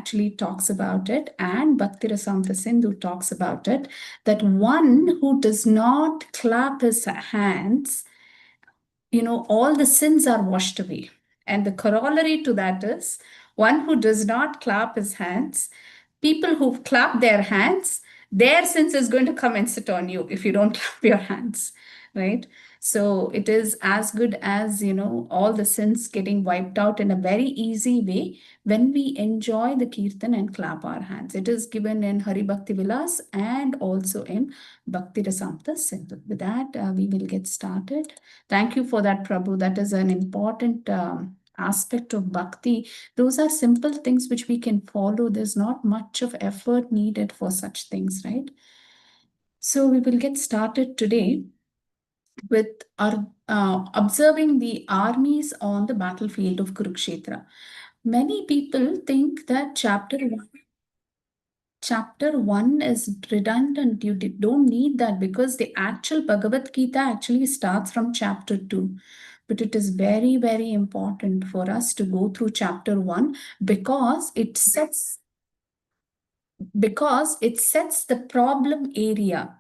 actually talks about it, and Bhakti Rasamrita Sindhu talks about it, that one who does not clap his hands, all the sins are washed away. And the corollary to that is one who does not clap his hands, people who clap their hands, their sins is going to come and sit on you if you don't clap your hands, right? So it is as good as, all the sins getting wiped out in a very easy way when we enjoy the kirtan and clap our hands. It is given in Hari Bhakti Vilas and also in Bhakti Rasamrita Sindhu. With that, we will get started. Thank you for that, Prabhu. That is an important aspect of bhakti. Those are simple things which we can follow. There's not much of effort needed for such things, right? So we will get started today with our observing the armies on the battlefield of Kurukshetra. Many people think that chapter 1 is redundant. You don't need that because the actual Bhagavad Gita actually starts from chapter 2. But it is very, very important for us to go through chapter 1 because it sets the problem area.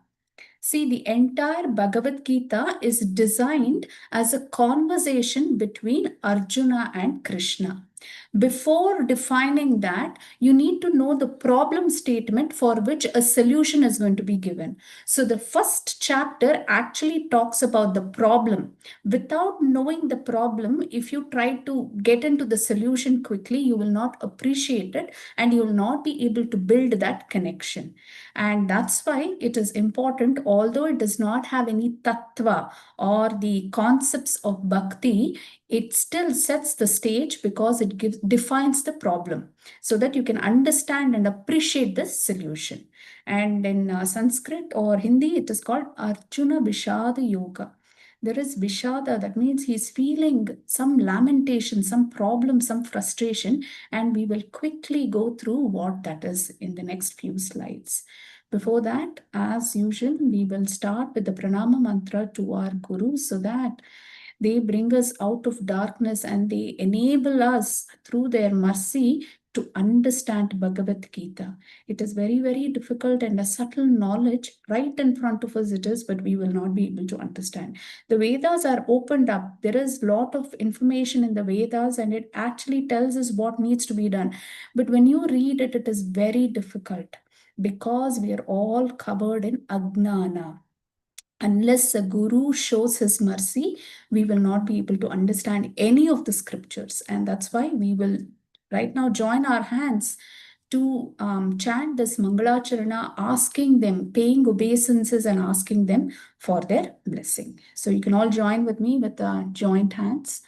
See, the entire Bhagavad Gita is designed as a conversation between Arjuna and Krishna. Before defining that, you need to know the problem statement for which a solution is going to be given. So the first chapter actually talks about the problem. Without knowing the problem, if you try to get into the solution quickly, you will not appreciate it and you will not be able to build that connection. And that's why it is important, although it does not have any tattva or the concepts of bhakti, it still sets the stage because it defines the problem so that you can understand and appreciate the solution. And in Sanskrit or Hindi, it is called Arjuna Vishada Yoga. There is Vishada, that means he's feeling some lamentation, some problem, some frustration, and we will quickly go through what that is in the next few slides. Before that, as usual, we will start with the pranama mantra to our Guru so that they bring us out of darkness and they enable us through their mercy to understand Bhagavad Gita. It is very, very difficult and a subtle knowledge right in front of us it is, but we will not be able to understand. The Vedas are opened up. There is a lot of information in the Vedas and it actually tells us what needs to be done. But when you read it, it is very difficult because we are all covered in Ajnana. Unless a guru shows his mercy, we will not be able to understand any of the scriptures. And that's why we will right now join our hands to chant this Mangalacharana, asking them, paying obeisances and asking them for their blessing. So you can all join with me with joint hands.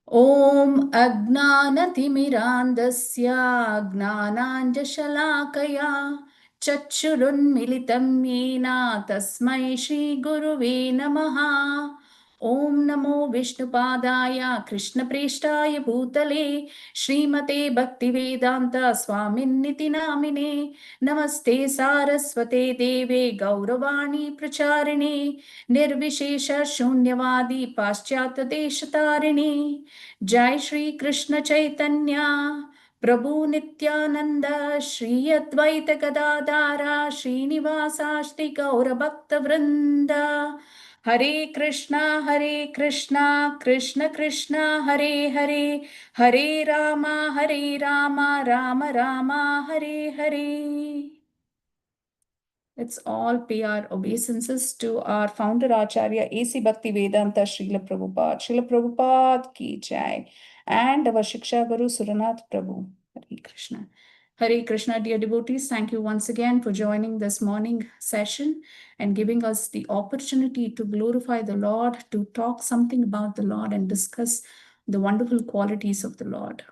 Om Ajnanatimirandasya Gnananjashalakaya Chachurunmilitam Yena Tasmai Shri Guruve Namaha. Om Namo Vishnupadaya Krishna Preshtaya Bhutale Srimate Bhaktivedanta Swaminiti Namine Namaste Saraswate Deve Gauravani Pracharine Nirvishesha Shunyavadi Paschata Deshatarine Jai Shri Krishna Chaitanya Prabhu Nityananda Shri Advaita Gadadara Srinivasa Shri Gaura Bhakta Vrinda Hare Krishna Krishna Krishna Hare Hare Hare Rama Rama Rama Hare Hare. Let's all pay our obeisances to our founder Acharya A.C. Bhaktivedanta Srila Prabhupada. Srila Prabhupada ki jai. And our Shiksha Guru Suranath Prabhu. Hare Krishna. Hare Krishna, dear devotees. Thank you once again for joining this morning session and giving us the opportunity to glorify the Lord, to talk something about the Lord and discuss the wonderful qualities of the Lord.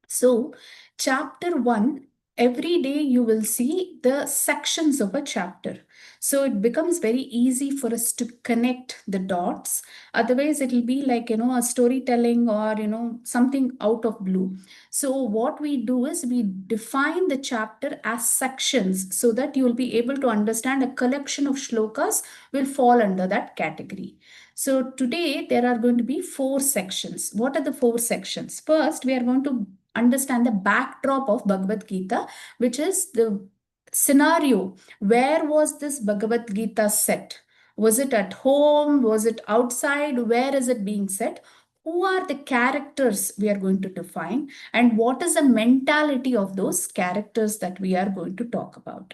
So, chapter 1, every day you will see the sections of a chapter. So it becomes very easy for us to connect the dots. Otherwise, it will be like, a storytelling or, something out of blue. So what we do is we define the chapter as sections so that you will be able to understand a collection of shlokas will fall under that category. So today there are going to be 4 sections. What are the 4 sections? First, we are going to understand the backdrop of Bhagavad Gita, which is the scenario. Where was this Bhagavad Gita set? Was it at home? Was it outside? Where is it being set? Who are the characters we are going to define? And what is the mentality of those characters that we are going to talk about?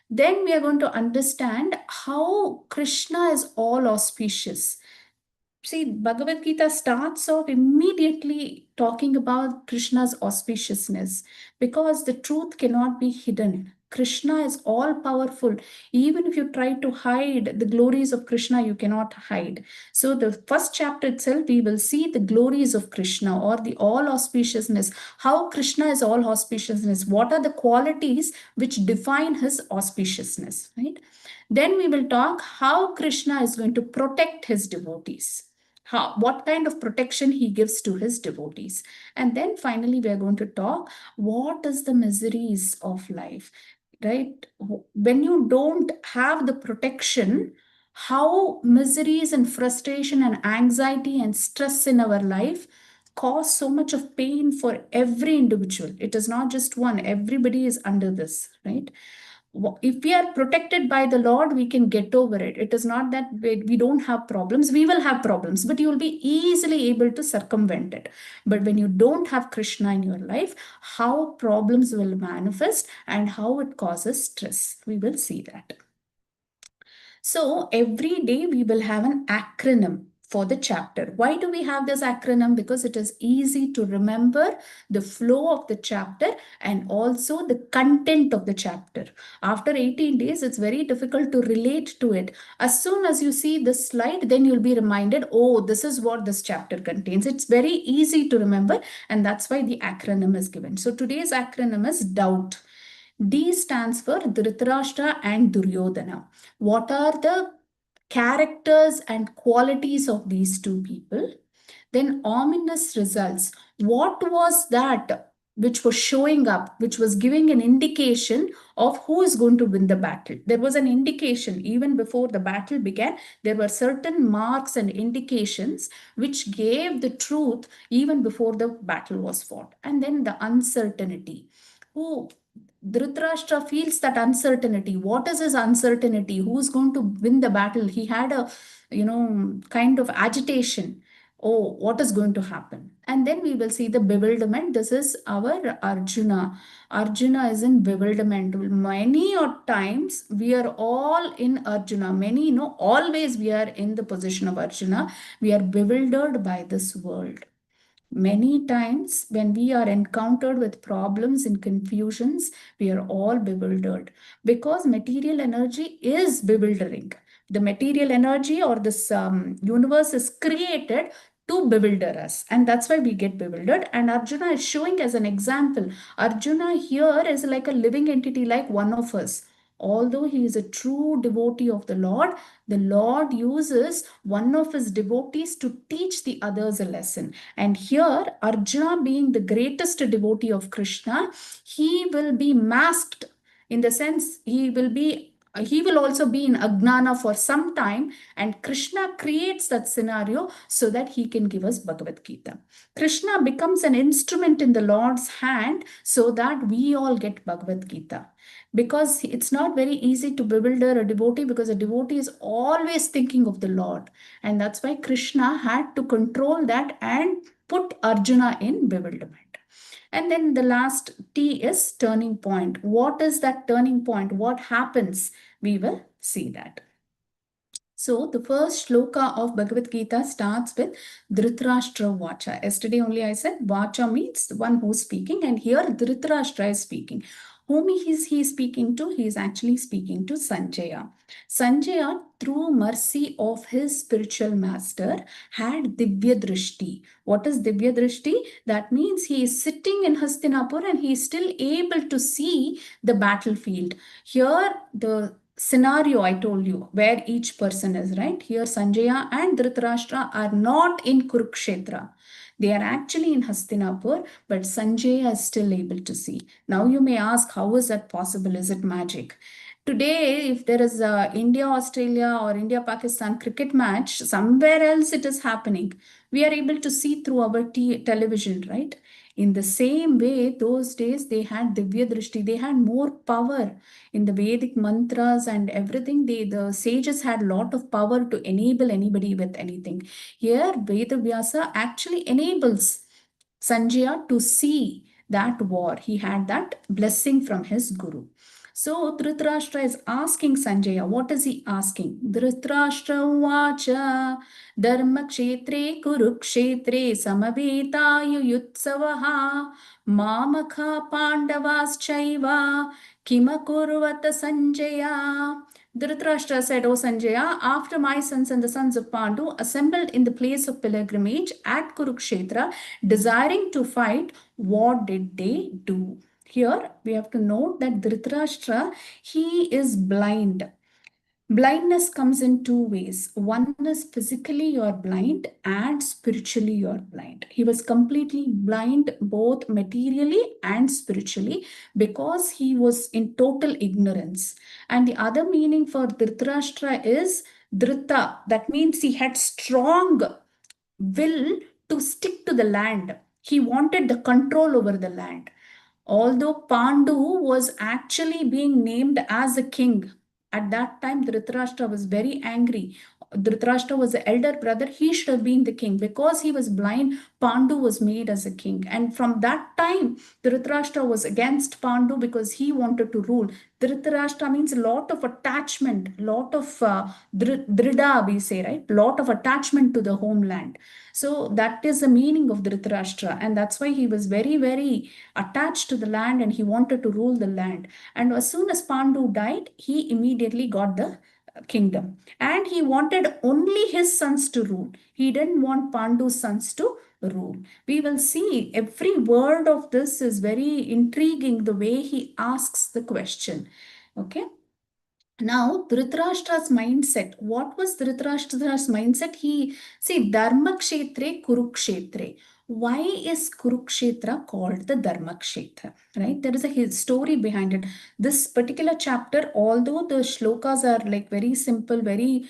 Then we are going to understand how Krishna is all auspicious. See, Bhagavad Gita starts off immediately talking about Krishna's auspiciousness because the truth cannot be hidden. Krishna is all powerful. Even if you try to hide the glories of Krishna, you cannot hide. So, the first chapter itself, we will see the glories of Krishna or the all auspiciousness. How Krishna is all auspiciousness. What are the qualities which define his auspiciousness, right? Then we will talk how Krishna is going to protect his devotees, what kind of protection he gives to his devotees. And then finally, we are going to talk what is the miseries of life, right? When you don't have the protection, how miseries and frustration and anxiety and stress in our life cause so much of pain for every individual. It is not just one, everybody is under this, right? If we are protected by the Lord, we can get over it. It is not that we don't have problems. We will have problems, but you will be easily able to circumvent it. But when you don't have Krishna in your life, how problems will manifest and how it causes stress. We will see that. So every day we will have an acronym for the chapter. Why do we have this acronym? Because it is easy to remember the flow of the chapter and also the content of the chapter. After 18 days, it's very difficult to relate to it. As soon as you see this slide, then you'll be reminded, oh, this is what this chapter contains. It's very easy to remember, and that's why the acronym is given. So today's acronym is DOUBT. D stands for Dhritarashtra and Duryodhana. What are the characters and qualities of these two people? Then ominous results. What was that which was showing up, which was giving an indication of who is going to win the battle? There was an indication even before the battle began. There were certain marks and indications which gave the truth even before the battle was fought. And then the uncertainty. Who Dhritarashtra feels that uncertainty. What is his uncertainty? Who's going to win the battle? He had a, kind of agitation. Oh, what is going to happen? And then we will see the bewilderment. This is our Arjuna. Arjuna is in bewilderment. Many times we are all in Arjuna. Many, always we are in the position of Arjuna. We are bewildered by this world. Many times, when we are encountered with problems and confusions, we are all bewildered because material energy is bewildering. The material energy or this universe is created to bewilder us, and that's why we get bewildered. And Arjuna is showing as an example. Arjuna here is like a living entity, like one of us. Although he is a true devotee of the Lord uses one of his devotees to teach the others a lesson. And here, Arjuna, being the greatest devotee of Krishna, he will be masked, in the sense he will also be in Ajnana for some time, and Krishna creates that scenario so that he can give us Bhagavad Gita. Krishna becomes an instrument in the Lord's hand so that we all get Bhagavad Gita. Because it's not very easy to bewilder a devotee, because a devotee is always thinking of the Lord. And that's why Krishna had to control that and put Arjuna in bewilderment. And then the last T is turning point. What is that turning point? What happens? We will see that. So the first shloka of Bhagavad Gita starts with Dhritarashtra Vacha. Yesterday only I said Vacha means the one who's speaking, and here Dhritarashtra is speaking. Whom is he speaking to? He is actually speaking to Sanjaya. Sanjaya, through mercy of his spiritual master, had Divya Drishti. What is Divya Drishti? That means he is sitting in Hastinapur and he is still able to see the battlefield. Here, the scenario I told you, where each person is, right? Here, Sanjaya and Dhritarashtra are not in Kurukshetra. They are actually in Hastinapur, but Sanjaya is still able to see. Now you may ask, how is that possible? Is it magic? Today, if there is a India-Australia or India-Pakistan cricket match, somewhere else it is happening. We are able to see through our television, right? In the same way, those days they had Divya Drishti, they had more power in the Vedic mantras and everything. The sages had a lot of power to enable anybody with anything. Here, Vedavyasa actually enables Sanjaya to see that war. He had that blessing from his guru. So Dhritarashtra is asking Sanjaya, what is he asking? Dhritarashtra vacha dharma kshetre kurukshetre samavetayu yutsavaha mamaka pandavaschaiva kimakurvata Sanjaya. Dhritarashtra said, O Sanjaya, after my sons and the sons of Pandu assembled in the place of pilgrimage at Kurukshetra, desiring to fight, what did they do? Here we have to note that Dhritarashtra, he is blind. Blindness comes in two ways. One is physically you're blind and spiritually you're blind. He was completely blind both materially and spiritually because he was in total ignorance. And the other meaning for Dhritarashtra is Dhrita. That means he had strong will to stick to the land. He wanted the control over the land. Although Pandu was actually being named as a king, at that time Dhritarashtra was very angry. Dhritarashtra was the elder brother, he should have been the king. Because he was blind, Pandu was made as a king. And from that time, Dhritarashtra was against Pandu because he wanted to rule. Dhritarashtra means a lot of attachment, lot of drida, we say, right? Lot of attachment to the homeland. So that is the meaning of Dhritarashtra, and that's why he was very, very attached to the land and he wanted to rule the land. And as soon as Pandu died, he immediately got the kingdom. And he wanted only his sons to rule. He didn't want Pandu's sons to rule. We will see every word of this is very intriguing, the way he asks the question. Okay. Now, Dhritarashtra's mindset. What was Dhritarashtra's mindset? See, Dharma Kshetre, Kurukshetre. Why is Kurukshetra called the Dharma Kshetra? Right? There is a story behind it. This particular chapter, although the shlokas are like very simple, very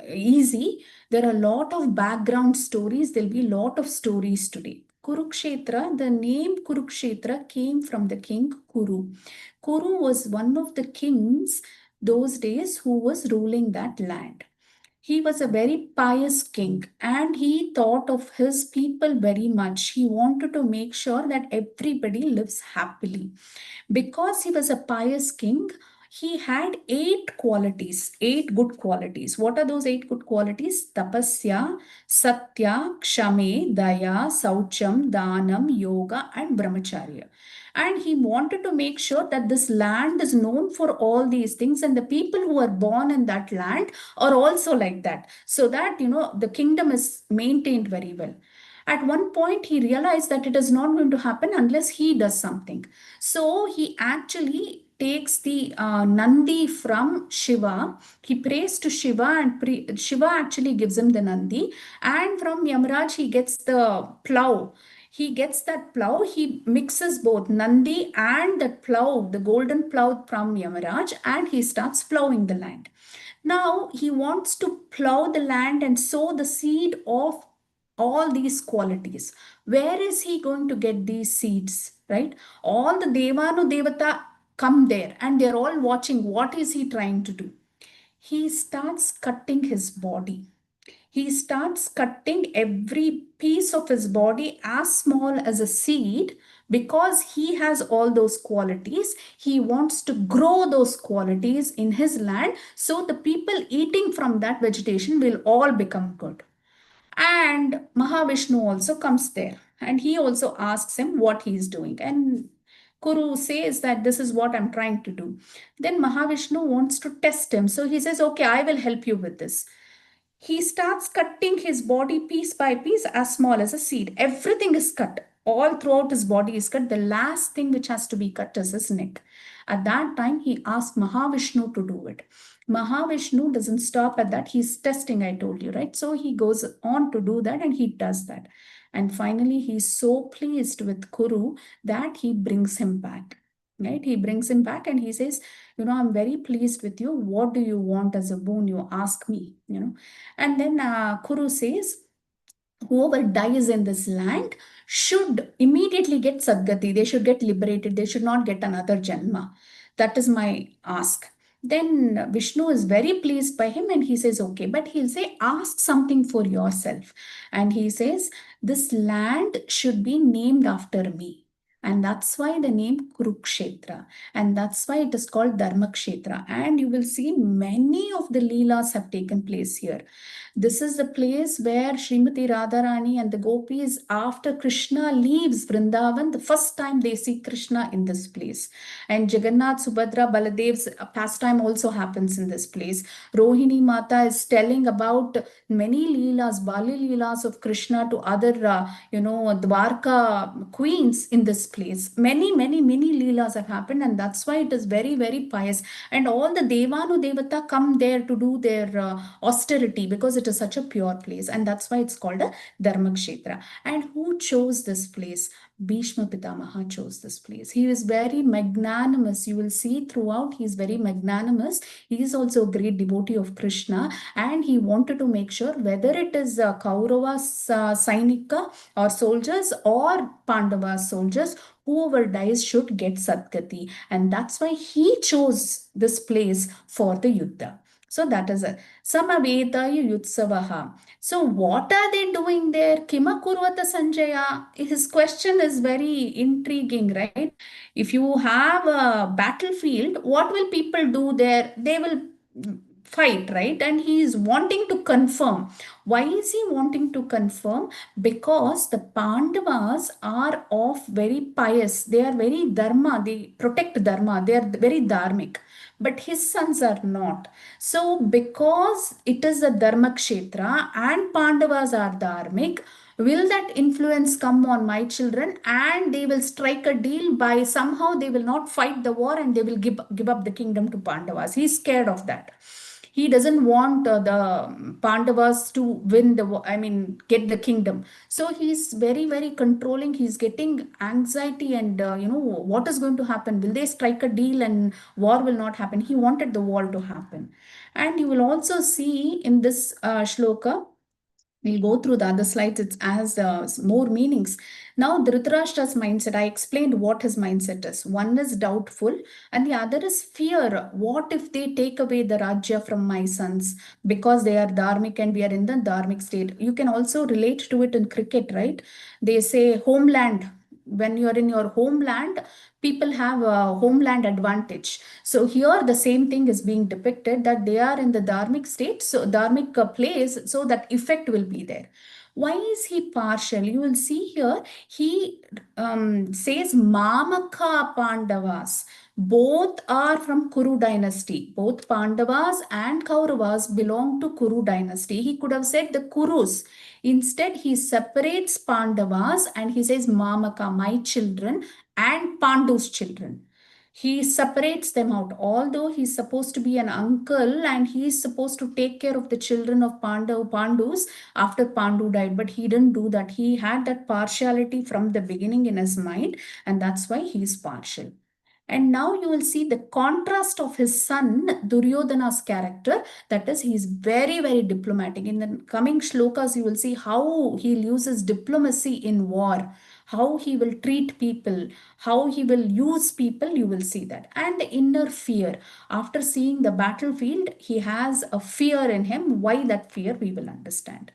easy, there are a lot of background stories. There'll be a lot of stories today. Kurukshetra, the name Kurukshetra came from the king Kuru. Kuru was one of the kings those days who was ruling that land. He was a very pious king and he thought of his people very much. He wanted to make sure that everybody lives happily. Because he was a pious king, he had 8 qualities, 8 good qualities. What are those 8 good qualities? Tapasya, Satya, Kshame, Daya, Saucham, Danam, Yoga, and Brahmacharya. And he wanted to make sure that this land is known for all these things, and the people who are born in that land are also like that, so that the kingdom is maintained very well. At one point, he realized that it is not going to happen unless he does something. So he actually takes the Nandi from Shiva. He prays to Shiva, and Shiva actually gives him the Nandi. And from Yamaraj, he gets the plow. He gets that plow, he mixes both Nandi and that plow, the golden plow from Yamaraj, and he starts plowing the land. Now he wants to plow the land and sow the seed of all these qualities. Where is he going to get these seeds, right? All the Devanu Devata come there and they're all watching. What is he trying to do? He starts cutting his body. He starts cutting every piece of his body as small as a seed because he has all those qualities. He wants to grow those qualities in his land so the people eating from that vegetation will all become good. And Mahavishnu also comes there and he also asks him what he is doing. And Kuru says that this is what I'm trying to do. Then Mahavishnu wants to test him. So he says, okay, I will help you with this. He starts cutting his body piece by piece as small as a seed. Everything is cut. All throughout his body is cut. The last thing which has to be cut is his neck. At that time, he asked Mahavishnu to do it. Mahavishnu doesn't stop at that. He's testing, I told you, right? So he goes on to do that and he does that. And finally, he's so pleased with Kuru that he brings him back. Right? He brings him back and he says, I'm very pleased with you. What do you want as a boon? You ask me. And then Kuru says, whoever dies in this land should immediately get Sadgati. They should get liberated. They should not get another Janma. That is my ask. Then Vishnu is very pleased by him and he says, okay, but he'll say, ask something for yourself. And he says, this land should be named after me. And that's why the name Kurukshetra. And that's why it is called Dharmakshetra. And you will see many of the Leelas have taken place here. This is the place where Srimati Radharani and the gopis, after Krishna leaves Vrindavan, the first time they see Krishna in this place. And Jagannath, Subhadra, Baladev's pastime also happens in this place. Rohini Mata is telling about many Leelas, Bali Leelas of Krishna to other, Dwarka queens in this place. Many, many, many Leelas have happened, and that's why it is very, very pious. And all the Devanu Devata come there to do their austerity because it is such a pure place, and that's why it's called a Dharmakshetra. And who chose this place? Bhishma Pitamaha chose this place. He is very magnanimous. You will see throughout, he is very magnanimous. He is also a great devotee of Krishna, and he wanted to make sure whether it is Kauravas Sainika or soldiers or Pandavas soldiers, whoever dies should get Sadgati. And that's why he chose this place for the Yuddha. So that is a Samavedaya Yutsavaha. So what are they doing there? Kima Kurvata Sanjaya? His question is very intriguing, right? If you have a battlefield, what will people do there? They will fight, right? And he is wanting to confirm. Why is he wanting to confirm? Because the Pandavas are of very pious. They are very dharma. They protect dharma. They are very dharmic. But his sons are not. So, because it is a Dharma Kshetra and Pandavas are dharmic, will that influence come on my children and they will strike a deal by somehow they will not fight the war and they will give up the kingdom to Pandavas? He's scared of that. He doesn't want the Pandavas to win get the kingdom. So he's very, very controlling. He's getting anxiety and, what is going to happen? Will they strike a deal and war will not happen? He wanted the war to happen. And you will also see in this shloka, we'll go through the other slides. It has more meanings. Now, Dhritarashtra's mindset, I explained what his mindset is. One is doubtful, and the other is fear. What if they take away the Rajya from my sons because they are dharmic and we are in the dharmic state? You can also relate to it in cricket, right? They say homeland. When you're in your homeland, people have a homeland advantage. So here the same thing is being depicted, that they are in the dharmic state, so dharmic place, so that effect will be there. Why is he partial? You will see here, he says Mamaka Pandavas. Both are from Kuru dynasty. Both Pandavas and Kauravas belong to Kuru dynasty. He could have said the Kurus. Instead, he separates Pandavas and he says Mamaka, my children, and Pandu's children. He separates them out. Although he's supposed to be an uncle and he's supposed to take care of the children of Pandus after Pandu died, but he didn't do that. He had that partiality from the beginning in his mind, and that's why he's partial. And now you will see the contrast of his son Duryodhana's character. That is, he is very, very diplomatic. In the coming shlokas, you will see how he uses diplomacy in war, how he will treat people, how he will use people. You will see that. And the inner fear. After seeing the battlefield, he has a fear in him. Why that fear, we will understand.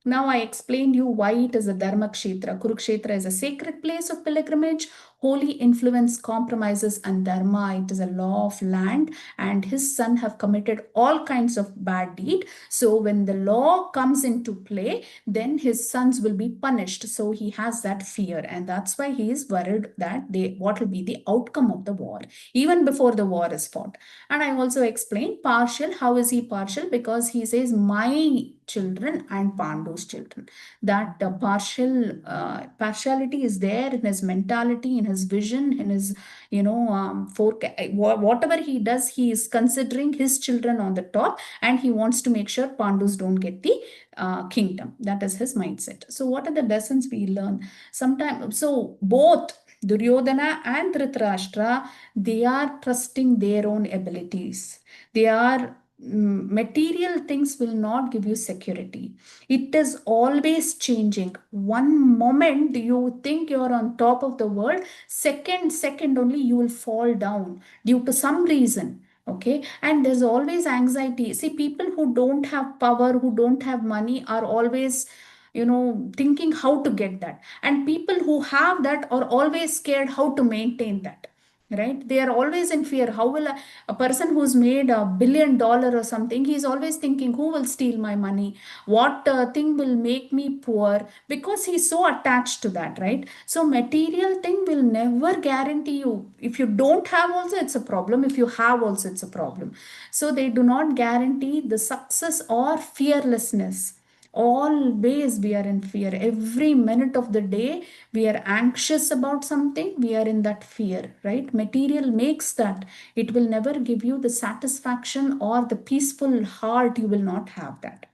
Now I explained you why it is a Dharma Kshetra. Kurukshetra is a sacred place of pilgrimage. Holy influence compromises and dharma. It is a law of land, and his son have committed all kinds of bad deed. So when the law comes into play, then his sons will be punished. So he has that fear, and that's why he is worried that what will be the outcome of the war, even before the war is fought. And I also explained partial. How is he partial? Because he says my children and Pandu's children. That partiality is there in his mentality, in his vision, in his, whatever he does, he is considering his children on the top, and he wants to make sure Pandus don't get the kingdom. That is his mindset. So what are the lessons we learn? Sometimes, so both Duryodhana and Dhritarashtra, they are trusting their own abilities. They are material things will not give you security. It is always changing. One moment you think you're on top of the world, second only you will fall down due to some reason. Okay, and there's always anxiety. See, people who don't have power, who don't have money, are always, thinking how to get that. And people who have that are always scared how to maintain that, right? They are always in fear. How will a person who's made $1 billion or something, he's always thinking, who will steal my money? What thing will make me poor? Because he's so attached to that, right? So material thing will never guarantee you. If you don't have also, it's a problem. If you have also, it's a problem. So they do not guarantee the success or fearlessness. Always we are in fear. Every minute of the day we are anxious about something, we are in that fear, right? Material makes that. It will never give you the satisfaction or the peaceful heart. You will not have that.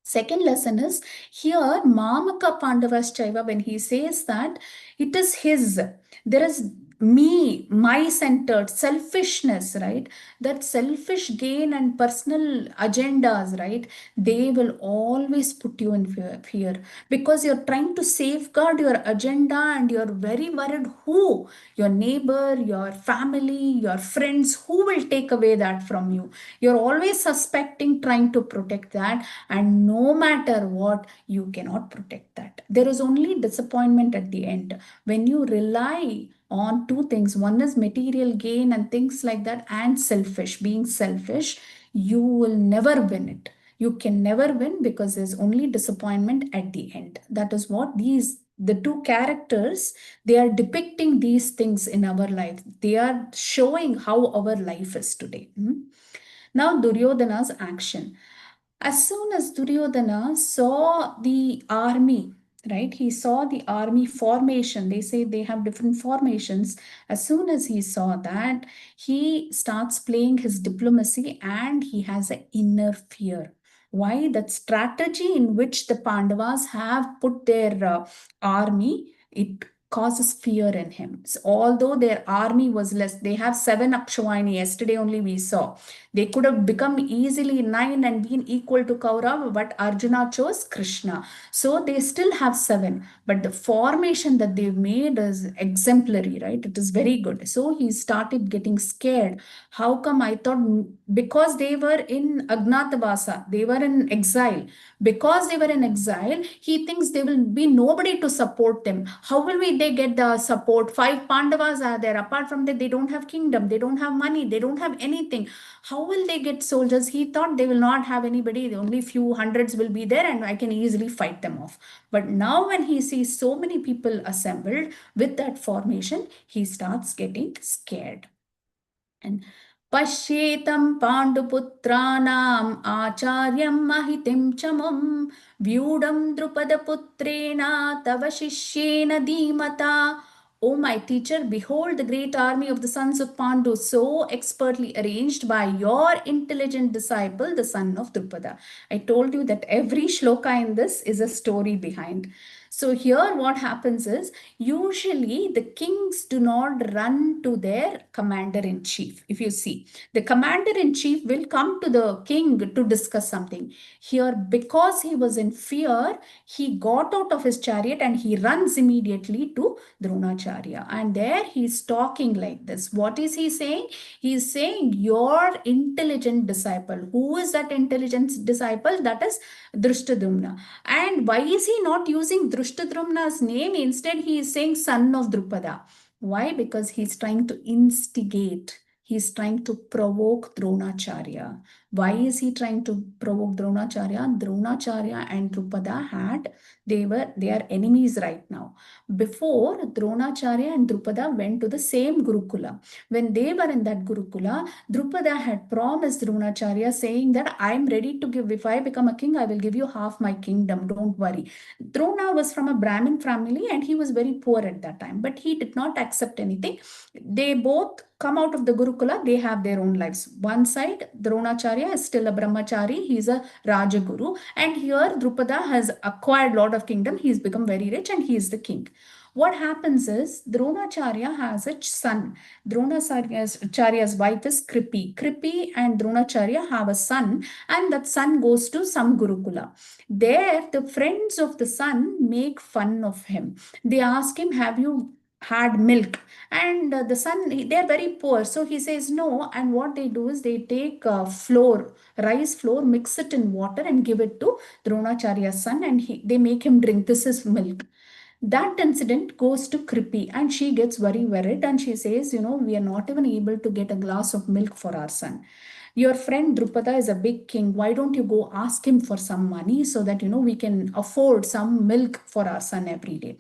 Second lesson is here, Mamaka Pandavaschaiva, when he says that it is his, there is me, my centered selfishness, right? That selfish gain and personal agendas, right? They will always put you in fear because you're trying to safeguard your agenda and you're very worried who, your neighbor, your family, your friends, who will take away that from you. You're always suspecting, trying to protect that, and no matter what, you cannot protect that. There is only disappointment at the end when you rely on two things. One is material gain and things like that, and selfish, being selfish. You will never win it. You can never win because there's only disappointment at the end. That is what the two characters, they are depicting these things in our life. They are showing how our life is today. Now, Duryodhana's action. As soon as Duryodhana saw the army, right? He saw the army formation. They say they have different formations. As soon as he saw that, he starts playing his diplomacy and he has an inner fear. Why? That strategy in which the Pandavas have put their army, it causes fear in him. So although their army was less, they have 7 Akshawani. Yesterday only we saw. They could have become easily 9 and been equal to Kaurava, but Arjuna chose Krishna. So they still have 7. But the formation that they've made is exemplary, right? It is very good. So he started getting scared. How come? I thought because they were in Agnatavasa, they were in exile. Because they were in exile, he thinks there will be nobody to support them. How will they get the support? 5 Pandavas are there. Apart from that, they don't have kingdom, they don't have money, they don't have anything. How will they get soldiers? He thought they will not have anybody, only few hundreds will be there and I can easily fight them off. But now when he sees so many people assembled with that formation, he starts getting scared. And Pashyetam Panduputranam Acharyam Mahitim Chamam Vyudam Drupadaputrena Tava Shishyena Dhimata. O my teacher, behold the great army of the sons of Pandu, so expertly arranged by your intelligent disciple, the son of Drupada. I told you that every shloka in this is a story behind. So here what happens is, usually the kings do not run to their commander-in-chief. If you see, the commander-in-chief will come to the king to discuss something. Here, because he was in fear, he got out of his chariot and he runs immediately to Dronacharya. And there he's talking like this. What is he saying? He's saying, your intelligent disciple. Who is that intelligent disciple? That is Drushtadumna. And why is he not using Drushtadumna's name? Instead, he is saying son of Drupada. Why? Because he's trying to instigate. He's trying to provoke Dronacharya. Why is he trying to provoke Dronacharya? Dronacharya and Drupada they are enemies right now. Before, Dronacharya and Drupada went to the same Gurukula. When they were in that Gurukula, Drupada had promised Dronacharya saying that I am ready to give, if I become a king, I will give you half my kingdom, don't worry. Drona was from a Brahmin family and he was very poor at that time, but he did not accept anything. They both come out of the Gurukula, they have their own lives. One side, Dronacharya is still a brahmachari, he's a Rajaguru, and here Drupada has acquired lot of kingdom, he's become very rich and he is the king. What happens is Dronacharya has a son. Dronacharya's wife is Kripi. Kripi and Dronacharya have a son, and that son goes to some Gurukula. There, the friends of the son make fun of him. They ask him, "Have you had milk?" And the son, they're very poor, so he says no. And what they do is they take rice flour, mix it in water, and give it to Dronacharya's son, and they make him drink. This is milk. That incident goes to Kripi, and she gets very worried, and she says, we are not even able to get a glass of milk for our son. Your friend Drupada is a big king. Why don't you go ask him for some money so that we can afford some milk for our son every day?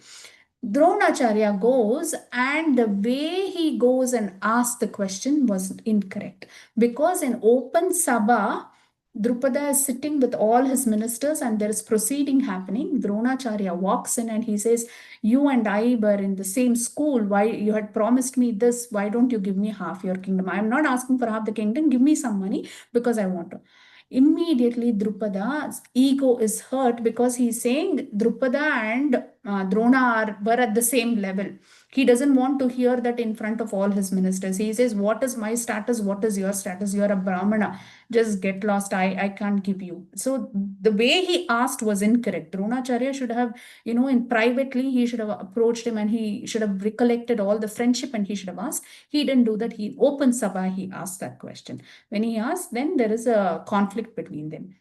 Dronacharya goes, and the way he goes and asks the question was incorrect. Because in open Sabha, Drupada is sitting with all his ministers and there is proceeding happening. Dronacharya walks in and he says, "You and I were in the same school. Why you had promised me this? Why don't you give me half your kingdom? I am not asking for half the kingdom. Give me some money because I want to." Immediately, Drupada's ego is hurt because he's saying Drupada and were at the same level. He doesn't want to hear that in front of all his ministers. He says, "What is my status? What is your status? You're a Brahmana. Just get lost. I can't give you." So the way he asked was incorrect. Dronacharya should have, in privately, he should have approached him and he should have recollected all the friendship and he should have asked. He didn't do that. He opened Sabha, he asked that question. When he asked, then there is a conflict between them.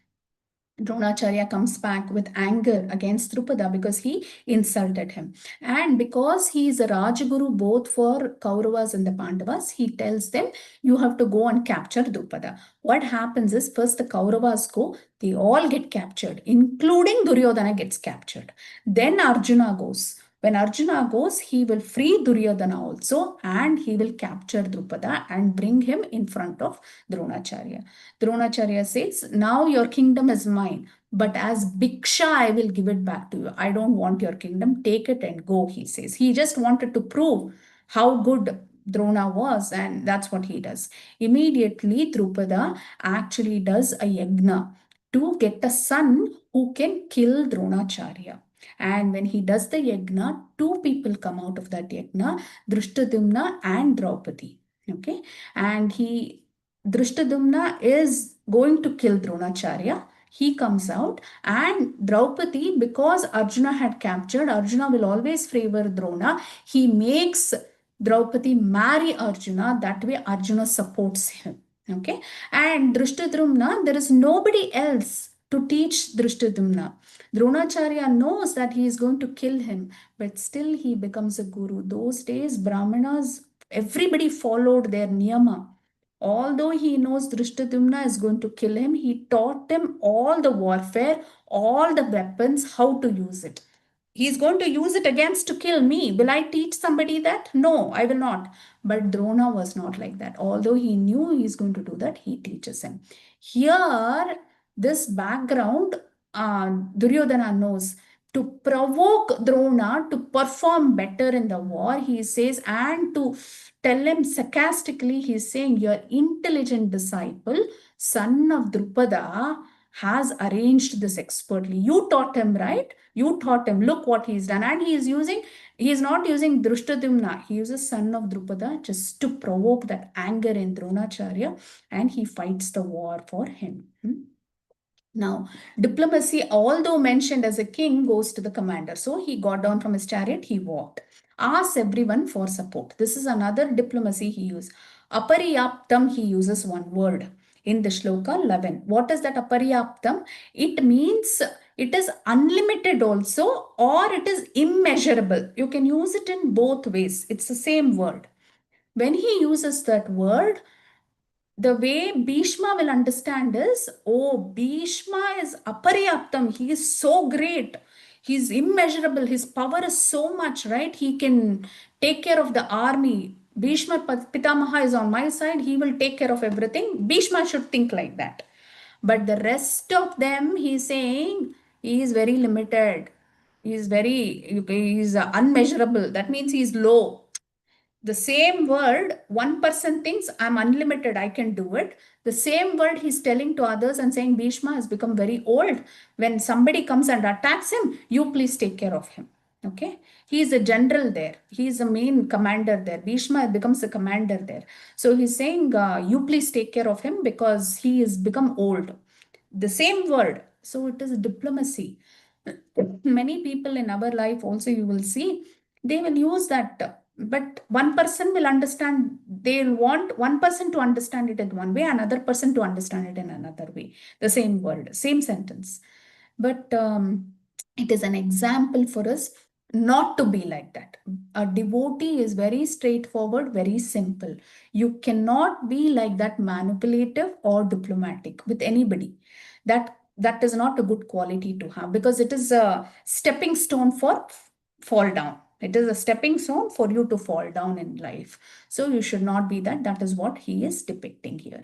Dronacharya comes back with anger against Drupada because he insulted him. And because he is a Rajaguru both for Kauravas and the Pandavas, he tells them, "You have to go and capture Drupada." What happens is, first the Kauravas go, they all get captured, including Duryodhana gets captured. Then Arjuna goes. When Arjuna goes, he will free Duryodhana also, and he will capture Drupada and bring him in front of Dronacharya. Dronacharya says, "Now your kingdom is mine, but as Bhiksha, I will give it back to you. I don't want your kingdom. Take it and go," he says. He just wanted to prove how good Drona was, and that's what he does. Immediately, Drupada actually does a yagna to get a son who can kill Dronacharya. And when he does the yagna, two people come out of that yagna, Drushtadumna and Draupadi. Okay, and Drushtadumna is going to kill Dronacharya. He comes out, and Draupadi, because Arjuna had captured, Arjuna will always favor Drona. He makes Draupadi marry Arjuna. That way, Arjuna supports him. Okay, and Drushtadumna, there is nobody else to teach Drushtadumna. Dronacharya knows that he is going to kill him, but still he becomes a guru. Those days, Brahmanas, everybody followed their niyama. Although he knows Drishtadyumna is going to kill him, he taught him all the warfare, all the weapons, how to use it. He's going to use it against to kill me. Will I teach somebody that? No, I will not. But Drona was not like that. Although he knew he's going to do that, he teaches him. Here, this background, Duryodhana knows to provoke Drona to perform better in the war, he says, and to tell him sarcastically, he's saying, "Your intelligent disciple, son of Drupada, has arranged this expertly. You taught him, right? You taught him. Look what he's done." And he's not using Drushtadumna. He uses son of Drupada just to provoke that anger in Dronacharya, and he fights the war for him. Now, diplomacy, although mentioned as a king, goes to the commander. So he got down from his chariot, he walked. Asks everyone for support. This is another diplomacy he used. Apariyaptam, he uses one word in the shloka 11. What is that apariyaptam? It means it is unlimited also, or it is immeasurable. You can use it in both ways. It's the same word. When he uses that word, the way Bhishma will understand is, oh, Bhishma is aparyaptam. He is so great. He's immeasurable. His power is so much, right? He can take care of the army. Bhishma Pitamaha is on my side. He will take care of everything. Bhishma should think like that. But the rest of them, he's saying, he is very limited. He's unmeasurable. That means he's low. The same word, one person thinks, "I'm unlimited, I can do it." The same word he's telling to others and saying, "Bhishma has become very old. When somebody comes and attacks him, you please take care of him." Okay, he is a general there. He is the main commander there. Bhishma becomes the commander there. So he's saying, "You please take care of him because he has become old." The same word. So it is diplomacy. Many people in our life also you will see they will use that, but one person will understand. They'll want one person to understand it in one way, another person to understand it in another way. The same word, same sentence. But it is an example for us not to be like that. A devotee is very straightforward, very simple. You cannot be like that, manipulative or diplomatic with anybody. That is not a good quality to have, because it is a stepping stone for fall down. It is a stepping stone for you to fall down in life. So you should not be that. That is what he is depicting here.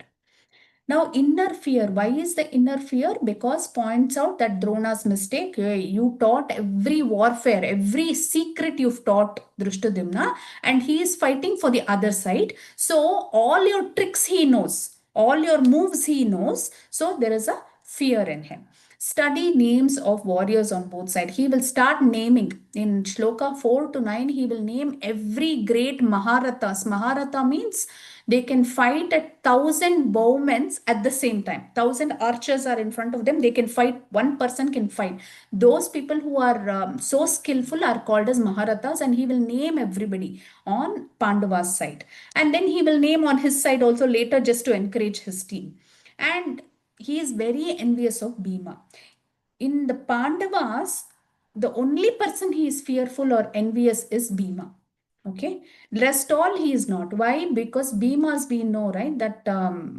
Now, inner fear. Why is the inner fear? Because points out that Drona's mistake. You taught every warfare, every secret you've taught Drushtadimna, and he is fighting for the other side. So all your tricks he knows, all your moves he knows. So there is a fear in him. Study names of warriors on both sides. He will start naming. In Shloka 4 to 9, he will name every great Maharathas. Maharatha means they can fight at 1,000 bowmen at the same time. 1,000 archers are in front of them. They can fight. One person can fight. Those people who are so skillful are called as Maharathas, and he will name everybody on Pandava's side. And then he will name on his side also later, just to encourage his team. And he is very envious of Bhima. In the Pandavas, the only person he is fearful or envious is Bhima. Okay, rest all he is not. Why? Because Bhima's, we know, right, that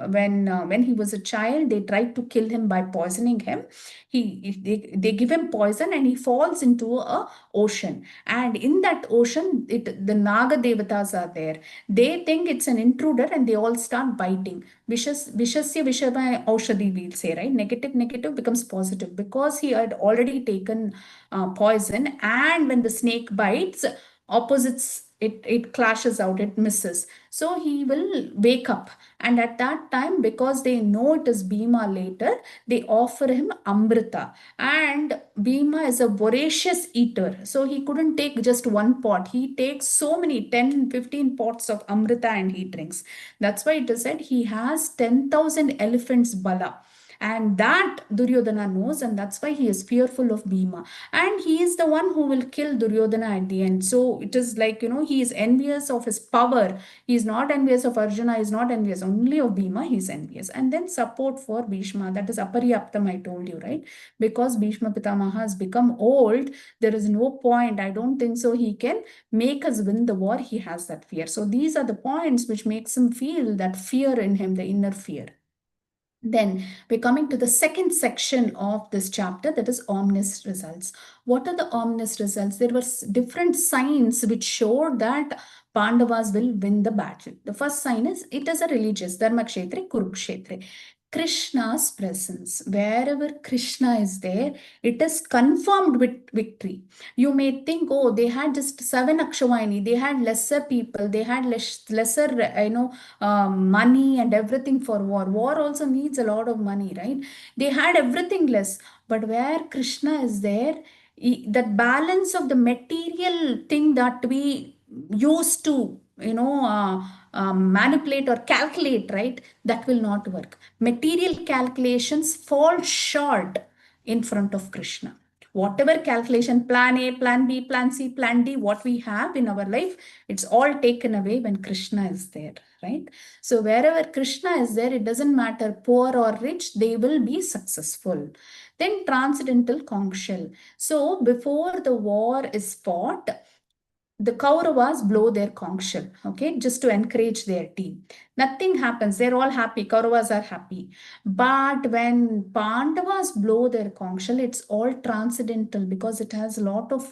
when he was a child, they tried to kill him by poisoning him. They give him poison and he falls into a ocean. And in that ocean, the Naga Devatas are there. They think it's an intruder and they all start biting. Vishasya Vishamaya Aushadhi, we'll say, right? Negative becomes positive because he had already taken poison, and when the snake bites, opposites, it clashes out, it misses. So he will wake up, and at that time, because they know it is Bhima later, they offer him Amrita. And Bhima is a voracious eater, so he couldn't take just one pot. He takes so many 10, 15 pots of Amrita and he drinks. That's why it is said he has 10,000 elephants bala. And that Duryodhana knows, and that's why he is fearful of Bhima. And he is the one who will kill Duryodhana at the end. So it is like, he is envious of his power. He is not envious of Arjuna, he is not envious only of Bhima, he is envious. And then support for Bhishma, that is Aparyaptam, I told you, right? Because Bhishma Pitamaha has become old, there is no point, I don't think so, he can make us win the war. He has that fear. So these are the points which makes him feel that fear in him, the inner fear. Then we're coming to the second section of this chapter, that is ominous results. What are the ominous results? There were different signs which showed that Pandavas will win the battle. The first sign is it is a religious Dharma Kshetra, Kurukshetra. Krishna's presence. Wherever Krishna is there, it is confirmed with victory. You may think, oh, they had just 7 Akshavaini, they had lesser people, they had lesser, money and everything for war. War also needs a lot of money, right? They had everything less. But where Krishna is there, that balance of the material thing that we used to, manipulate or calculate, right? That will not work. Material calculations fall short in front of Krishna. Whatever calculation, plan A, plan B, plan C, plan D, what we have in our life, it's all taken away when Krishna is there, right? So wherever Krishna is there, it doesn't matter poor or rich, they will be successful. Then transcendental conch shell. So before the war is fought, the Kauravas blow their conch shell, okay, just to encourage their team. Nothing happens. They're all happy. Kauravas are happy. But when Pandavas blow their conch shell, it's all transcendental because it has a lot of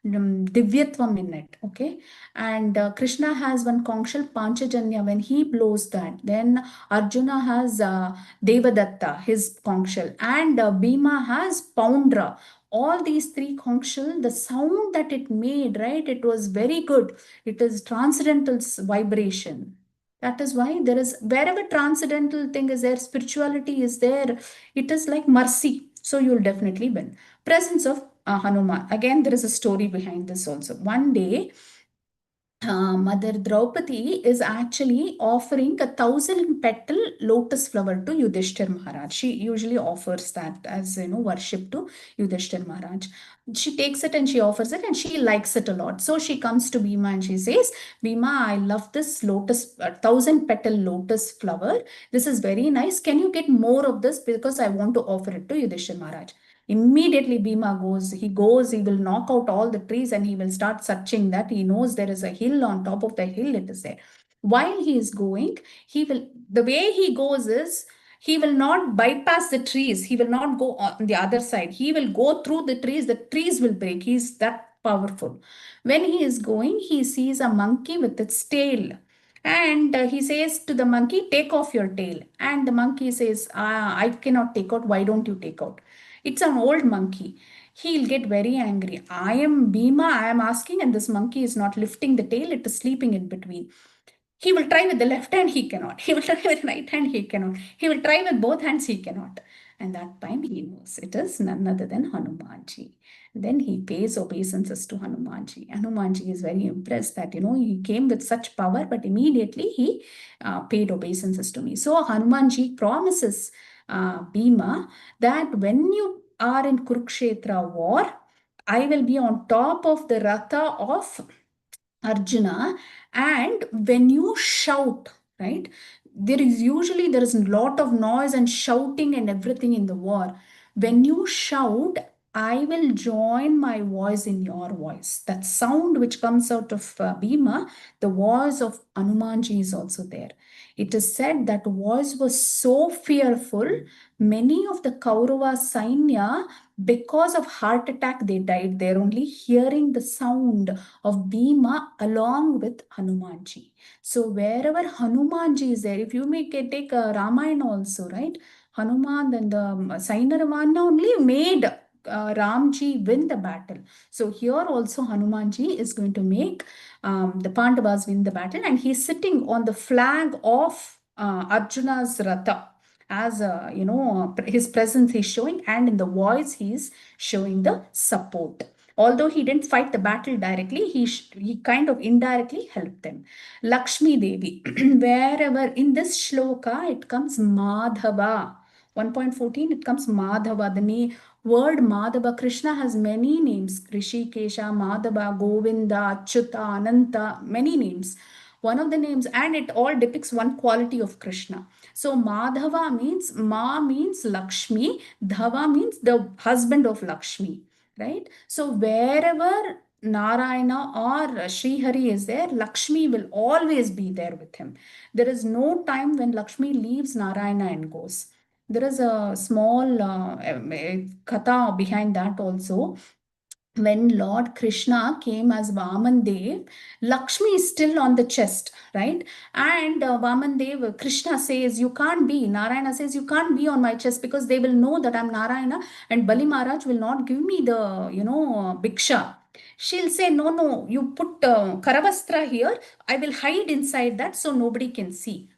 divyatvam in it, okay? And Krishna has one conch shell, Panchajanya. When he blows that, then Arjuna has Devadatta, his conch shell, and Bhima has Poundra. All these three conch shell, the sound that it made, right, it was very good. It is transcendental vibration. That is why there is, wherever transcendental thing is there, spirituality is there, it is like mercy. So you'll definitely win. Presence of Hanuman. Again, there is a story behind this also. One day, Mother Draupadi is actually offering 1,000 petal lotus flower to Yudhishthir Maharaj. She usually offers that as worship to Yudhishthir Maharaj. She takes it and she offers it and she likes it a lot. So she comes to Bhima and she says, Bhima, I love this lotus, 1,000 petal lotus flower. This is very nice. Can you get more of this because I want to offer it to Yudhishthir Maharaj? Immediately Bhima goes, he will knock out all the trees and he will start searching that. He knows there is a hill, on top of the hill it is there. While he is going, the way he goes is, he will not bypass the trees. He will not go on the other side. He will go through the trees will break. He's that powerful. When he is going, he sees a monkey with its tail. And he says to the monkey, take off your tail. And the monkey says, I cannot take out. Why don't you take out? It's an old monkey. He'll get very angry. I am Bhima, I am asking, and this monkey is not lifting the tail, it is sleeping in between. He will try with the left hand, he cannot. He will try with the right hand, he cannot. He will try with both hands, he cannot. And that time he knows it is none other than Hanumanji. Then he pays obeisances to Hanumanji. Hanumanji is very impressed that, he came with such power, but immediately he paid obeisances to me. So Hanumanji promises Bhima that when you are in Kurukshetra war, I will be on top of the Ratha of Arjuna, and when you shout, right, there is a lot of noise and shouting and everything in the war. When you shout, I will join my voice in your voice. That sound which comes out of Bhima, the voice of Anumanji is also there. It is said that voice was so fearful, many of the Kaurava Sainya, because of heart attack, they died. They're only hearing the sound of Bhima along with Hanumanji. So wherever Hanumanji is there, if you take Ramayana also, right? Hanuman and the Sainaravanna only made Ramji win the battle. So here also Hanumanji is going to make the Pandavas win the battle, and he's sitting on the flag of Arjuna's Ratha. As his presence he's showing, and in the voice he's showing the support. Although he didn't fight the battle directly, he kind of indirectly helped them. Lakshmi Devi, wherever in this shloka it comes Madhava. 1.14 it comes Madhava. The word Madhava, Krishna has many names: Rishikesha, Madhava, Govinda, Achyuta, Ananta, many names. One of the names, and it all depicts one quality of Krishna. So Madhava means, Ma means Lakshmi, Dhava means the husband of Lakshmi, right? So wherever Narayana or Sri Hari is there, Lakshmi will always be there with him. There is no time when Lakshmi leaves Narayana and goes. There is a small katha behind that also. When Lord Krishna came as Vaman Dev, Lakshmi is still on the chest, right? And Vaman Dev, Krishna says, you can't be, Narayana says, you can't be on my chest because they will know that I'm Narayana, and Bali Maharaj will not give me the, Bhiksha. She'll say, no, no, you put Karavastra here, I will hide inside that so nobody can see.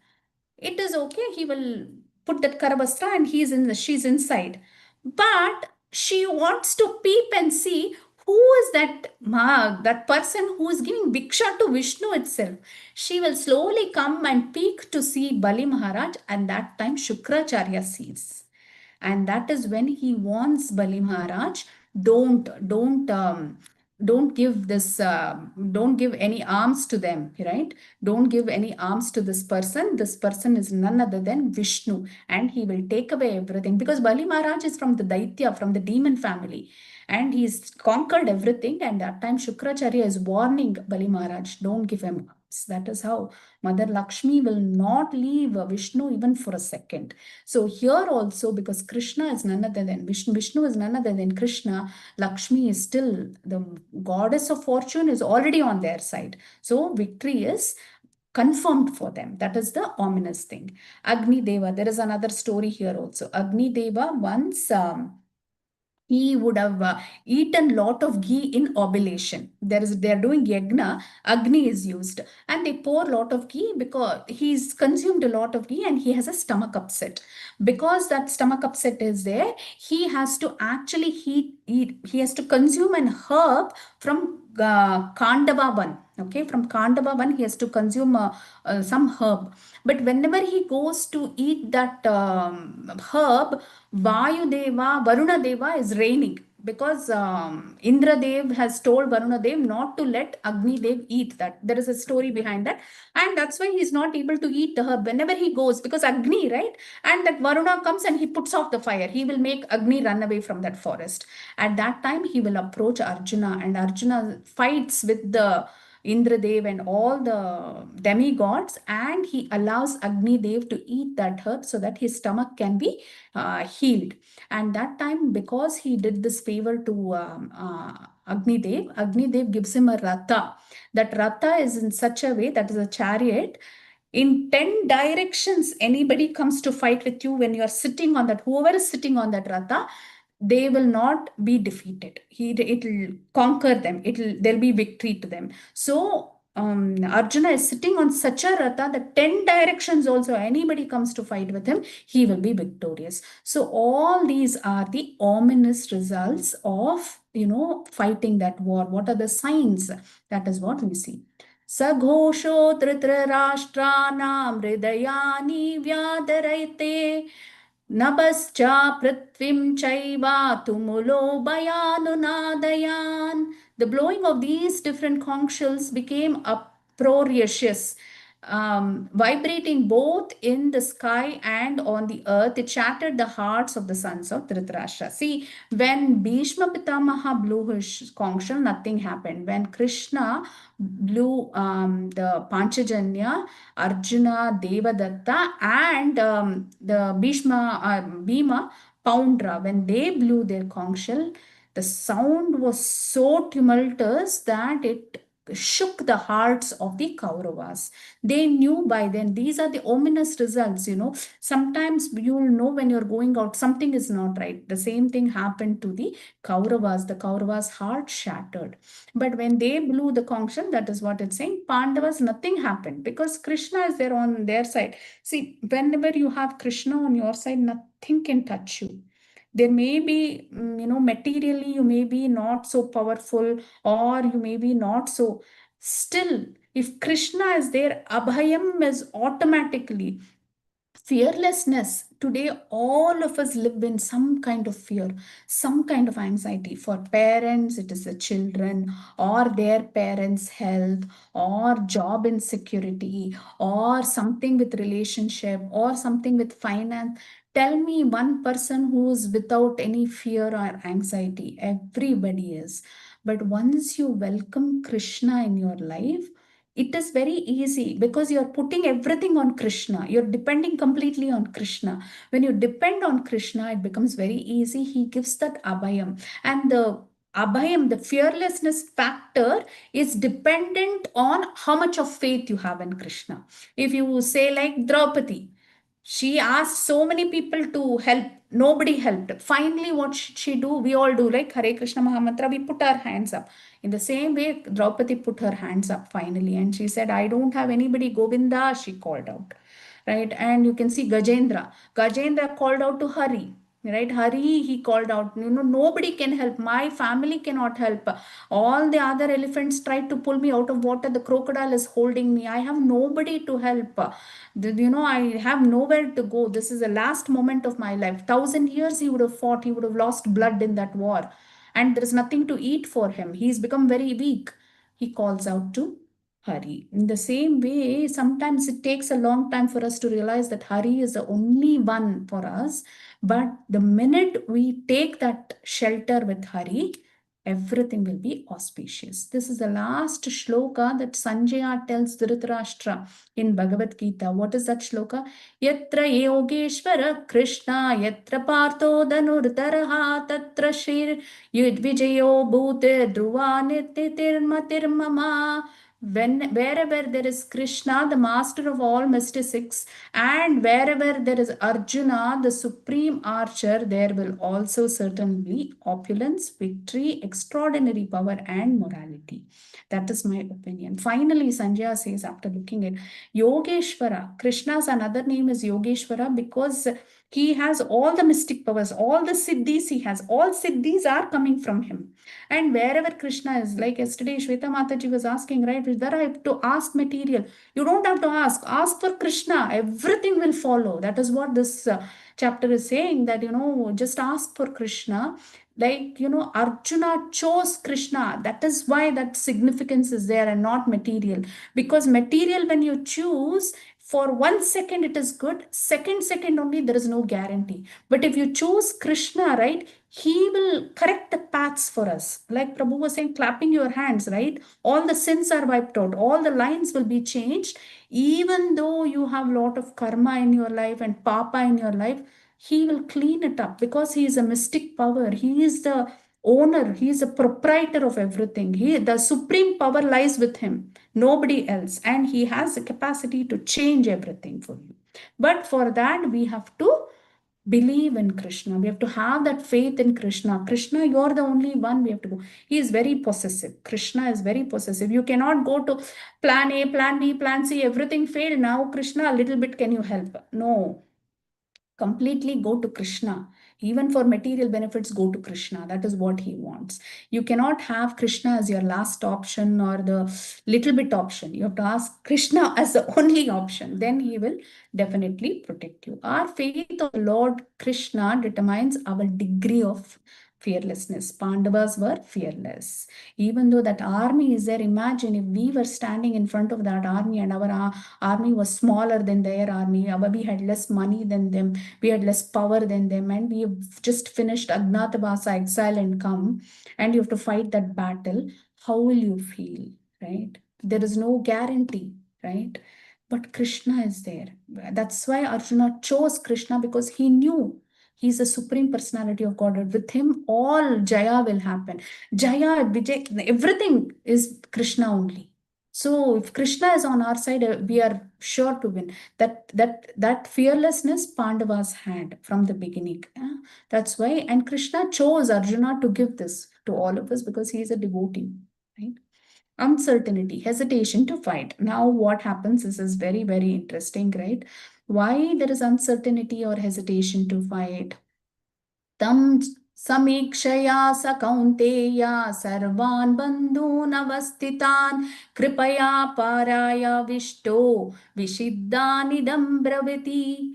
It is okay, he will put that Karavastra and she's inside. But she wants to peep and see who is that person who is giving Bhiksha to Vishnu itself. She will slowly come and peek to see Bali Maharaj, and that time Shukracharya sees. And that is when he warns Bali Maharaj, don't give this, don't give any alms to them, right? Don't give any alms to this person. This person is none other than Vishnu, and he will take away everything, because Bali Maharaj is from the Daitya, from the demon family, and he's conquered everything. And that time Shukracharya is warning Bali Maharaj, don't give him alms. That is how Mother Lakshmi will not leave Vishnu even for a second. So here also, because Krishna is none other than Vishnu, Vishnu is none other than Krishna, Lakshmi is still the goddess of fortune, is already on their side. So victory is confirmed for them. That is the ominous thing. Agni Deva, there is another story here also. Agni Deva once he would have eaten lot of ghee in oblation. They are doing yagna, agni is used, and they pour lot of ghee because he's consumed a lot of ghee and he has a stomach upset. Because that stomach upset is there, he has to actually he has to consume an herb from Kandava one. Okay, from Kandava one, he has to consume some herb. But whenever he goes to eat that herb, Vayu Deva, Varuna Deva is raining because Indra Dev has told Varuna Dev not to let Agni Dev eat that. There is a story behind that, and that's why he's not able to eat the herb whenever he goes, because Agni, right? And that Varuna comes and he puts out the fire. He will make Agni run away from that forest. At that time, he will approach Arjuna, and Arjuna fights with the Indradev and all the demigods, and he allows Agni Dev to eat that herb so that his stomach can be healed. And that time, because he did this favor to Agni Dev gives him a ratha. That ratha is in such a way, that is a chariot. In 10 directions, anybody comes to fight with you when you are sitting on that, whoever is sitting on that ratha, they will not be defeated. It will conquer them. There'll be victory to them. So Arjuna is sitting on such a ratha that 10 directions also, anybody comes to fight with him, he will be victorious. So all these are the ominous results of, fighting that war. What are the signs? That is what we see. Saghosho dhritarashtrānām hridayāni vyādarayate Nabascha prithvim chaiva tumulo bayanunadayan. The blowing of these different conch shells became uproarious, vibrating both in the sky and on the earth. It shattered the hearts of the sons of Dhritarashtra. See, when Bhishma Pitamaha blew his conch shell, nothing happened. When Krishna blew the Panchajanya, Arjuna, Devadatta, and the Bhima, Poundra, when they blew their conch shell, the sound was so tumultuous that it shook the hearts of the Kauravas. They knew by then, these are the ominous results. Sometimes you'll know when you're going out, something is not right. The same thing happened to the Kauravas. The Kauravas' heart shattered. But when they blew the conch shell, that is what it's saying, Pandavas, nothing happened because Krishna is there on their side. See, whenever you have Krishna on your side, nothing can touch you. There may be, materially, you may be not so powerful, or you may be not so. Still, if Krishna is there, Abhayam is automatically. Fearlessness. Today, all of us live in some kind of fear, some kind of anxiety. For parents, it is the children or their parents' health or job insecurity or something with relationship or something with finance. Tell me one person who is without any fear or anxiety. Everybody is. But once you welcome Krishna in your life, it is very easy because you're putting everything on Krishna. You're depending completely on Krishna. When you depend on Krishna, it becomes very easy. He gives that abhayam. And the abhayam, the fearlessness factor, is dependent on how much of faith you have in Krishna. If you say, like Draupadi, she asked so many people to help. Nobody helped. Finally, what should she do? We all do, like Hare Krishna Mahamantra, we put our hands up. In the same way, Draupadi put her hands up finally and she said, I don't have anybody. Govinda, she called out. Right? And you can see Gajendra. Gajendra called out to Hari. Right? Hari, he called out, nobody can help. My family cannot help. All the other elephants tried to pull me out of water. The crocodile is holding me. I have nobody to help. I have nowhere to go. This is the last moment of my life. 1,000 years he would have fought. He would have lost blood in that war. And there is nothing to eat for him. He's become very weak. He calls out to Hari. In the same way, sometimes it takes a long time for us to realize that Hari is the only one for us. But the minute we take that shelter with Hari, everything will be auspicious. This is the last shloka that Sanjaya tells Dhritarashtra in Bhagavad Gita. What is that shloka? Yatra yogeshvara Krishna, yatra partho dhanurtaraha, tatra shir yudvijayo bhute dhruva nirtitirmatirmama. Wherever there is Krishna, the master of all mystics, and wherever there is Arjuna, the supreme archer, there will also certainly be opulence, victory, extraordinary power, and morality. That is my opinion. Finally, Sanjaya says, after looking at Yogeshwara, Krishna's another name is Yogeshwara because he has all the mystic powers, all the siddhis he has, all siddhis are coming from him. And wherever Krishna is, like yesterday, Shweta Mathaji was asking, right, whether I have to ask material. You don't have to ask for Krishna, everything will follow. That is what this chapter is saying, that, just ask for Krishna. Like, Arjuna chose Krishna. That is why that significance is there and not material. Because material, when you choose, for 1 second it is good, second only there is no guarantee. But if you choose Krishna, right, he will correct the paths for us. Like Prabhu was saying, clapping your hands, right? All the sins are wiped out, all the lines will be changed. Even though you have a lot of karma in your life and papa in your life, he will clean it up because he is a mystic power. He is the owner, he is the proprietor of everything. The supreme power lies with him, nobody else. And he has the capacity to change everything for you. But for that, we have to believe in Krishna. We have to have that faith in Krishna. Krishna, you're the only one. We have to go. He is very possessive. Krishna is very possessive. You cannot go to plan A, plan B, plan C, everything failed. Now, Krishna, a little bit, can you help? No, completely go to Krishna. Even for material benefits, go to Krishna. That is what he wants. You cannot have Krishna as your last option or the little bit option. You have to ask Krishna as the only option. Then he will definitely protect you. Our faith of Lord Krishna determines our degree of fearlessness. Pandavas were fearless. Even though that army is there, imagine if we were standing in front of that army and our army was smaller than their army, we had less money than them, we had less power than them, and we have just finished Agnatavasa exile and come, and you have to fight that battle. How will you feel, right? There is no guarantee, right? But Krishna is there. That's why Arjuna chose Krishna, because he knew he's the supreme personality of Godhead. With him, all Jaya will happen. Jaya, Vijay, everything is Krishna only. So if Krishna is on our side, we are sure to win. That fearlessness Pandavas had from the beginning. That's why, and Krishna chose Arjuna to give this to all of us because he is a devotee, right? Uncertainty, hesitation to fight. Now, what happens? This is very, very interesting, right? Why there is uncertainty or hesitation to fight? Tam समीक्षया स कौन्तेय सर्वान् बन्धून् अवस्थितान् कृपया पाराय विष्टो विषिद्धानिदं ब्रवीति.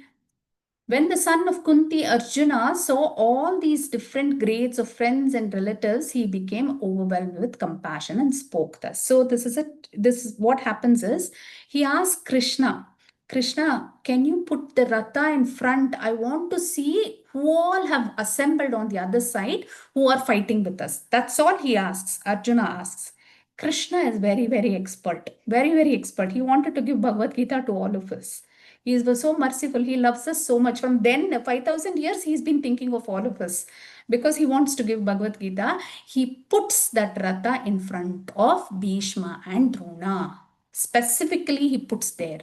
When the son of Kunti, Arjuna, saw all these different grades of friends and relatives, he became overwhelmed with compassion and spoke thus. So this is what happens is, he asked Krishna, Krishna, can you put the Ratha in front? I want to see who all have assembled on the other side, who are fighting with us. That's all he asks, Arjuna asks. Krishna is very, very expert, very, very expert. He wanted to give Bhagavad Gita to all of us. He was so merciful. He loves us so much. From then, 5,000 years, he's been thinking of all of us because he wants to give Bhagavad Gita. He puts that Ratha in front of Bhishma and Drona. Specifically, he puts there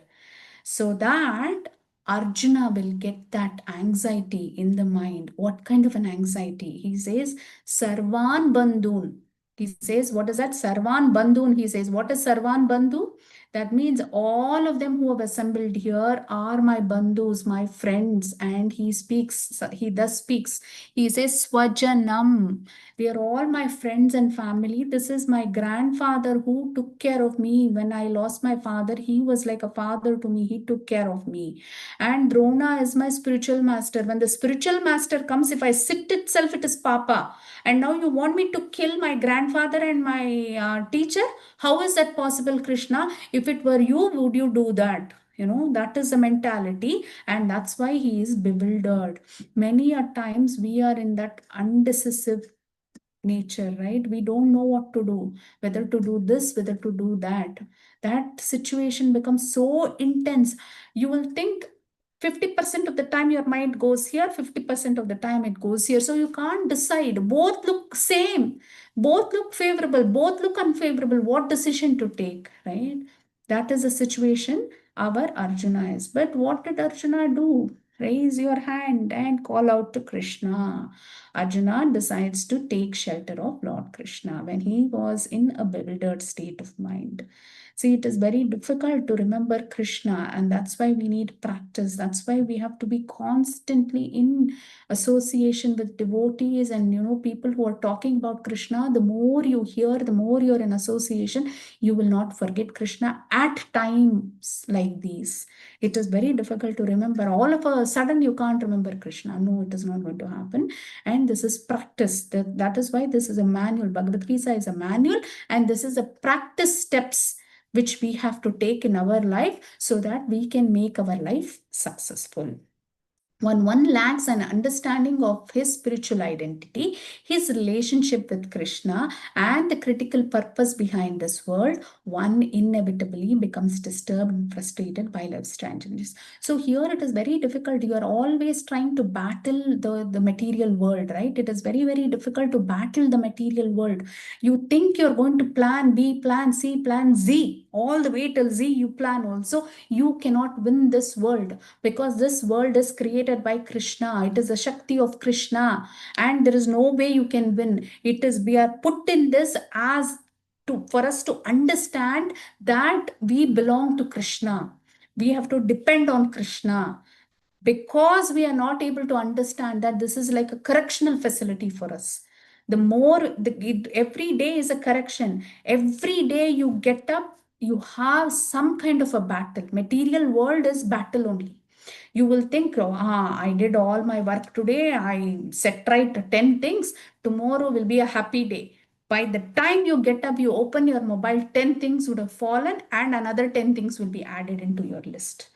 so that Arjuna will get that anxiety in the mind. What kind of an anxiety? He says, Sarvan Bandhun. He says, what is that? Sarvan Bandhun. He says, what is Sarvan Bandhu? That means all of them who have assembled here are my bandhus, my friends. And he speaks, he thus speaks. He says, Swajanam. They are all my friends and family. This is my grandfather who took care of me. When I lost my father, he was like a father to me. He took care of me. And Drona is my spiritual master. When the spiritual master comes, if I sit itself, it is Papa. And now you want me to kill my grandfather and my teacher? How is that possible, Krishna? If it were you, would you do that? That is the mentality, and that's why he is bewildered. Many a times we are in that undecisive nature, right? We don't know what to do, whether to do this, whether to do that. That situation becomes so intense. You will think 50% of the time your mind goes here, 50% of the time it goes here. So you can't decide. Both look same, both look favorable, both look unfavorable. What decision to take, right? That is the situation our Arjuna is. But what did Arjuna do? Raise your hand and call out to Krishna. Arjuna decides to take shelter of Lord Krishna when he was in a bewildered state of mind. See, it is very difficult to remember Krishna, and that's why we need practice. That's why we have to be constantly in association with devotees and people who are talking about Krishna. The more you hear, the more you're in association, you will not forget Krishna at times like these. It is very difficult to remember. All of a sudden, you can't remember Krishna. No, it is not going to happen. And this is practice. That is why this is a manual. Bhagavad Gita is a manual, and this is a practice steps which we have to take in our life so that we can make our life successful. When one lacks an understanding of his spiritual identity, his relationship with Krishna, and the critical purpose behind this world, one inevitably becomes disturbed and frustrated by life's challenges. So here it is very difficult. You are always trying to battle the material world, right? It is very, very difficult to battle the material world. You think you're going to plan B, plan C, plan Z, all the way till Z you plan also. You cannot win this world, because this world is created by Krishna. It is a Shakti of Krishna, and there is no way you can win. We are put in this as for us to understand that we belong to Krishna. We have to depend on Krishna, because we are not able to understand that this is like a correctional facility for us. Every day is a correction. Every day you get up, you have some kind of a battle. Material world is battle only. You will think, oh, I did all my work today, I set right 10 things, tomorrow will be a happy day. By the time you get up, you open your mobile, 10 things would have fallen, and another 10 things will be added into your list.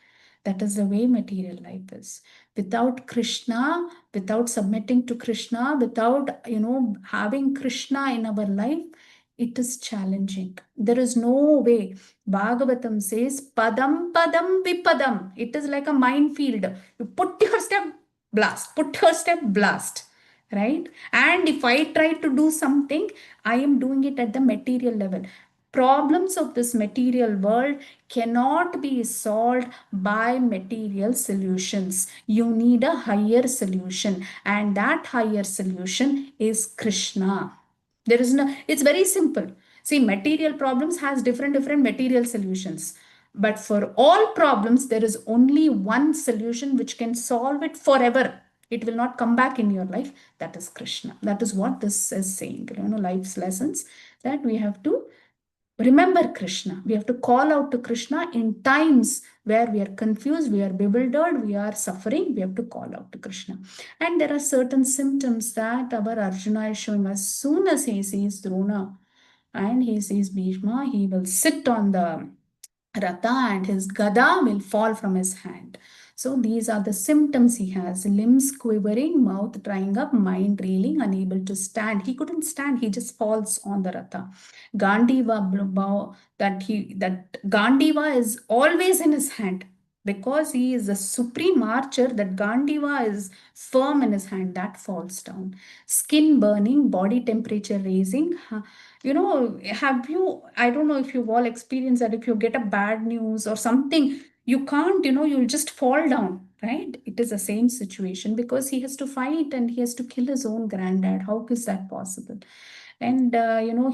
That is the way material life is. Without Krishna, without submitting to Krishna, without having Krishna in our life, it is challenging. There is no way. Bhagavatam says, Padam Padam Vipadam. It is like a minefield. You put your step, blast. Put your step, blast. Right? And if I try to do something, I am doing it at the material level. Problems of this material world cannot be solved by material solutions. You need a higher solution, and that higher solution is Krishna. There is no, it's very simple. See, material problems has different material solutions. But for all problems, there is only one solution which can solve it forever. It will not come back in your life. That is Krishna. That is what this is saying. Life's lessons, that we have to remember Krishna. We have to call out to Krishna in times where we are confused, we are bewildered, we are suffering. We have to call out to Krishna. And there are certain symptoms that our Arjuna is showing. As soon as he sees Drona and he sees Bhishma, he will sit on the Ratha and his gada will fall from his hand. So these are the symptoms he has: limbs quivering, mouth drying up, mind reeling, unable to stand. He couldn't stand, he just falls on the Ratha. Gandiva, that Gandiva is always in his hand. Because he is a supreme archer, that Gandiva is firm in his hand, that falls down. Skin burning, body temperature raising. I don't know if you've all experienced that. If you get a bad news or something, you can't, you'll just fall down, right? It is the same situation, because he has to fight and he has to kill his own granddad. How is that possible? And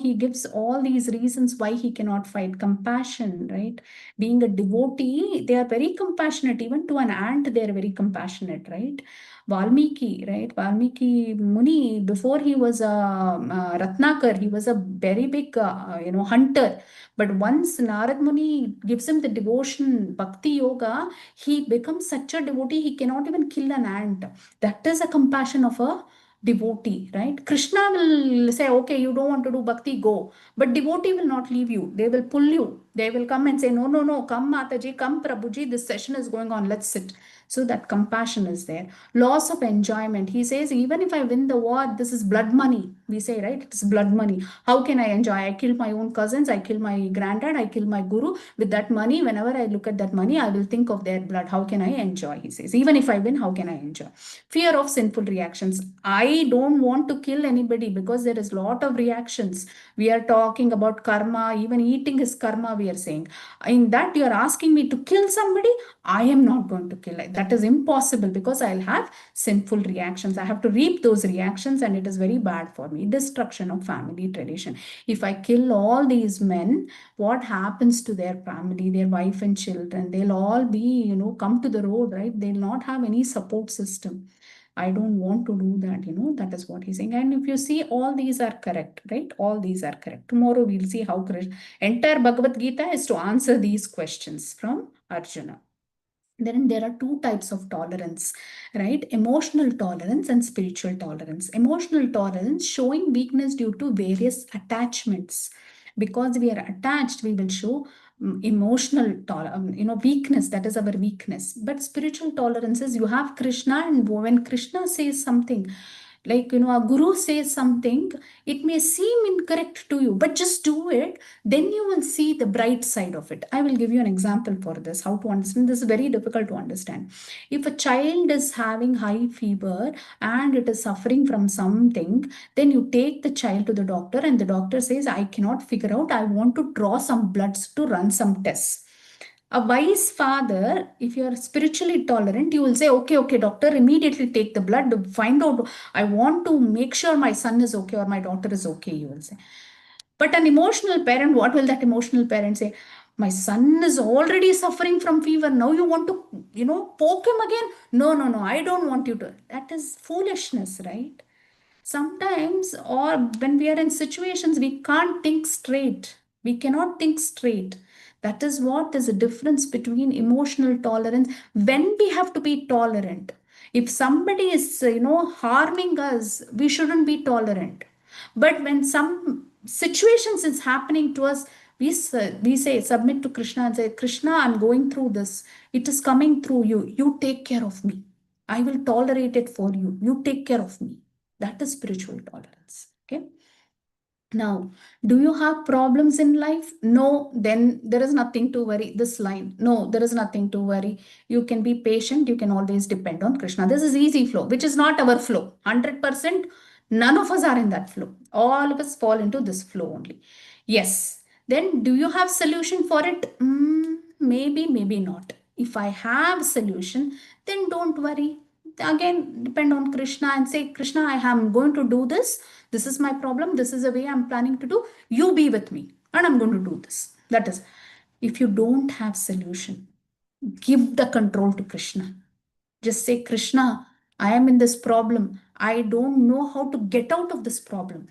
he gives all these reasons why he cannot fight. Compassion, right? Being a devotee, they are very compassionate. Even to an ant, they are very compassionate, right? Valmiki, right? Valmiki Muni, before he was a Ratnakar, he was a very big, hunter. But once Narad Muni gives him the devotion, Bhakti Yoga, he becomes such a devotee, he cannot even kill an ant. That is a compassion of a devotee, right? Krishna will say, okay, you don't want to do bhakti, go. But devotee will not leave you. They will pull you. They will come and say, no, no, no, come Mataji, come Prabhuji, this session is going on, let's sit. So that compassion is there. Loss of enjoyment. He says, even if I win the war, this is blood money. We say, right? It's blood money. How can I enjoy? I kill my own cousins, I kill my granddad, I kill my guru. With that money, whenever I look at that money, I will think of their blood. How can I enjoy? He says, even if I win, how can I enjoy? Fear of sinful reactions. I don't want to kill anybody because there is a lot of reactions. We are talking about karma, even eating is karma, we are saying. In that, you are asking me to kill somebody. I am not going to kill. That is impossible because I'll have sinful reactions. I have to reap those reactions, and it is very bad for me. Destruction of family tradition. If I kill all these men, what happens to their family, their wife and children? They'll all be, come to the road, right? They'll not have any support system. I don't want to do that, that is what he's saying. And if you see, all these are correct, right? All these are correct. Tomorrow we'll see how Krishna, entire Bhagavad Gita is to answer these questions from Arjuna. Then there are two types of tolerance, right? Emotional tolerance and spiritual tolerance. Emotional tolerance showing weakness due to various attachments. Because we are attached, we will show emotional weakness. That is our weakness. But spiritual tolerance is, you have Krishna, and when Krishna says something, like, a guru says something, it may seem incorrect to you, but just do it. Then you will see the bright side of it. I will give you an example for this, how to understand. This is very difficult to understand. If a child is having high fever and it is suffering from something, then you take the child to the doctor, and the doctor says, I cannot figure out, I want to draw some bloods to run some tests. A wise father, if you are spiritually tolerant, you will say, okay, okay, doctor, immediately take the blood to find out. I want to make sure my son is okay or my daughter is okay, you will say. But an emotional parent, what will that emotional parent say? My son is already suffering from fever. Now you want to, poke him again? No, no, no, I don't want you to. That is foolishness, right? Sometimes, or when we are in situations, we can't think straight. We cannot think straight. That is what is the difference between emotional tolerance. When we have to be tolerant, if somebody is, harming us, we shouldn't be tolerant. But when some situations is happening to us, we say, submit to Krishna and say, Krishna, I'm going through this. It is coming through you. You take care of me. I will tolerate it for you. You take care of me. That is spiritual tolerance. Okay. Now, do you have problems in life? No, then there is nothing to worry. This line, no, there is nothing to worry. You can be patient. You can always depend on Krishna. This is easy flow, which is not our flow. 100%, none of us are in that flow. All of us fall into this flow only. Yes. Then do you have solution for it? Maybe, maybe not. If I have solution, then don't worry. Again, depend on Krishna and say, Krishna, I am going to do this. This is my problem. This is the way I'm planning to do. You be with me, and I'm going to do this. That is, if you don't have solution, give the control to Krishna. Just say, Krishna, I am in this problem. I don't know how to get out of this problem.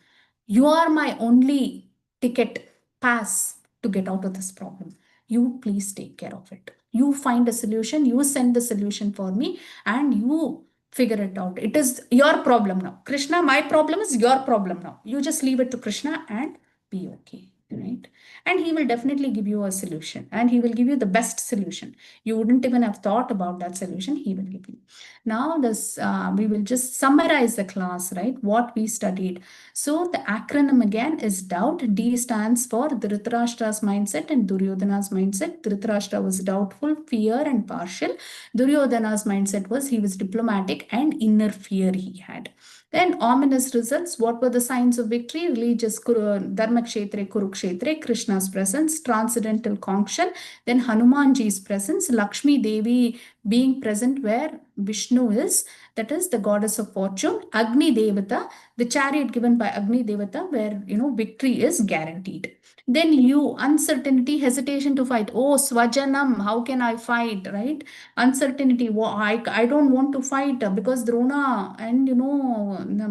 You are my only ticket, pass to get out of this problem. You please take care of it. You find a solution, you send the solution for me, and you figure it out. It is your problem now. Krishna, my problem is your problem now. You just leave it to Krishna and be okay. Right? And he will definitely give you a solution, and he will give you the best solution. You wouldn't even have thought about that solution. He will give you. Now, this we will just summarize the class, right? What we studied. So the acronym again is doubt. D stands for Dhritarashtra's mindset and Duryodhana's mindset. Dhritarashtra was doubtful, fear, and partial. Duryodhana's mindset was he was diplomatic and inner fear he had. Then ominous results. What were the signs of victory? Religious Dharmakshetre, Kurukshetre, Krishna's presence, transcendental connection. Then Hanumanji's presence, Lakshmi Devi being present where Vishnu is, that is the goddess of fortune. Agni Devata, the chariot given by Agni Devata, where victory is guaranteed. Then you, uncertainty, hesitation to fight. Oh, Swajanam, how can I fight, right? Uncertainty, I don't want to fight because Drona and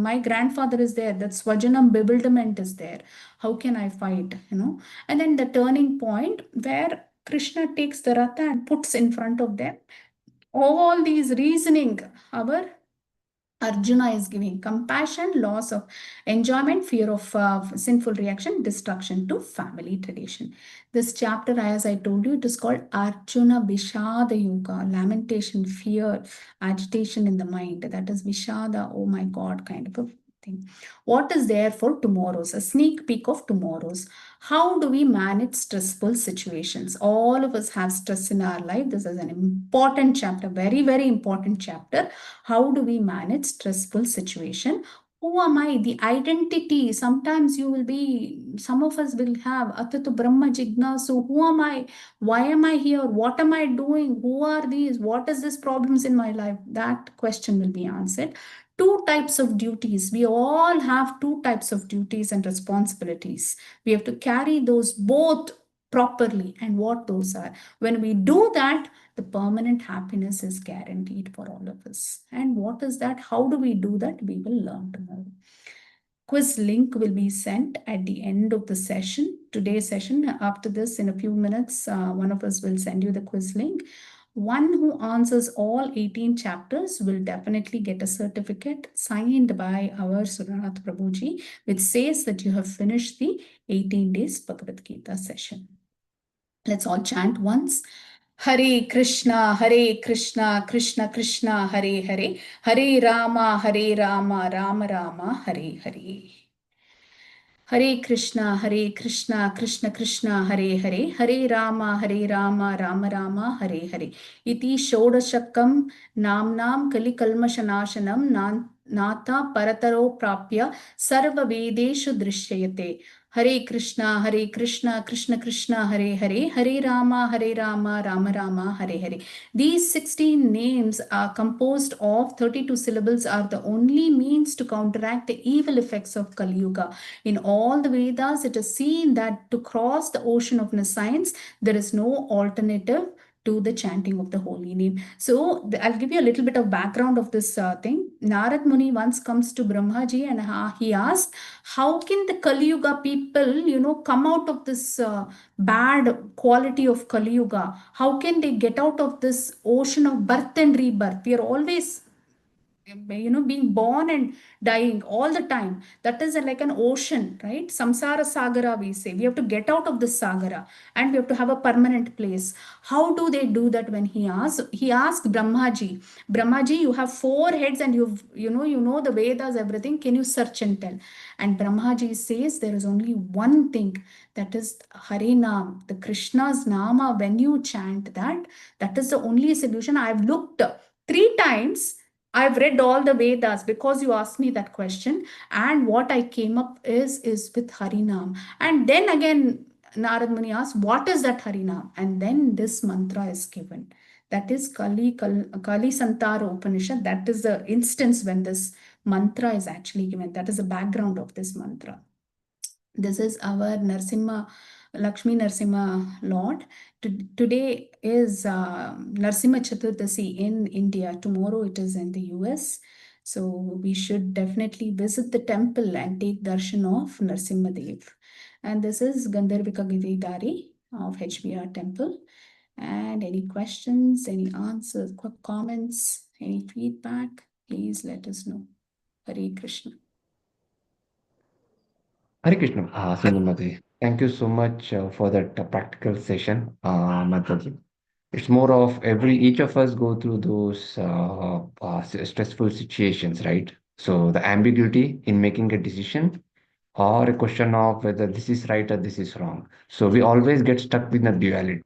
my grandfather is there. That Swajanam, bewilderment is there. How can I fight? And then the turning point where Krishna takes the Ratha and puts in front of them all these reasoning. Our Arjuna is giving compassion, loss of enjoyment, fear of sinful reaction, destruction to family tradition. This chapter, as I told you, it is called Arjuna Vishada Yoga, lamentation, fear, agitation in the mind. That is Vishada, oh my God, kind of a thing. What is there for tomorrow's? A sneak peek of tomorrow's. How do we manage stressful situations? All of us have stress in our life. This is an important chapter, very, very important chapter. How do we manage stressful situation? Who am I? The identity. Sometimes you will be, some of us will have Atatu Brahma Jignasu. Who am I? Why am I here? What am I doing? Who are these? What is this problems in my life? That question will be answered. Two types of duties. We all have two types of duties and responsibilities. We have to carry those both properly, and what those are. When we do that, the permanent happiness is guaranteed for all of us. And what is that? How do we do that? We will learn tomorrow. Quiz link will be sent at the end of the session, today's session. After this, in a few minutes, one of us will send you the quiz link. One who answers all 18 chapters will definitely get a certificate signed by our Suranath Prabhuji, which says that you have finished the 18 days Bhagavad Gita session. Let's all chant once. Hare Krishna, Krishna Krishna, Hare Hare, Hare Rama, Rama Rama, Hare Hare. Hare Krishna, Krishna Krishna, Hare Hare, Hare Rama, Rama Rama, Hare Hare. Iti Shodashakam Namnam Kalikalmashanashanam Nata Parataro Prapya Sarva Vedeshu Drishyate. Hare Krishna, Krishna Krishna, Hare Hare, Hare Rama, Rama Rama, Hare Hare. These 16 names are composed of 32 syllables, are the only means to counteract the evil effects of Kali Yuga. In all the Vedas, it is seen that to cross the ocean of nescience, there is no alternative to the chanting of the holy name. So I'll give you a little bit of background of this thing. Narad Muni once comes to Brahmaji and he asks, how can the Kali Yuga people, come out of this bad quality of Kali Yuga? How can they get out of this ocean of birth and rebirth? We are always being born and dying all the time. That is like an ocean, right? Samsara Sagara, we say. We have to get out of this Sagara and we have to have a permanent place. How do they do that? When he asked Brahmaji, you have four heads and you know the Vedas, everything. Can you search and tell? And Brahmaji says there is only one thing, that is Harinam, the Krishna's Nama. When you chant that, that is the only solution. I've looked 3 times. I've read all the Vedas because you asked me that question, and what I came up is with Harinam. And then again, Narad Muni asked, "What is that Harinam?" And then this mantra is given. That is Kali Santara Upanishad. That is the instance when this mantra is actually given. That is the background of this mantra. This is our Narsimha, Lakshmi Narsimha Lord. Today is Narsimha Chaturdasi in India. Tomorrow it is in the US. So we should definitely visit the temple and take darshan of Narsimha Dev. And this is Gandharvika Giridhari of HBR Temple. And any questions, any answers, quick comments, any feedback, please let us know. Hare Krishna. Hare Krishna, Sindu Mathaji. Thank you so much for that practical session, Mathaji. It's more of each of us go through those stressful situations, right? So the ambiguity in making a decision or a question of whether this is right or this is wrong. So we always get stuck with the duality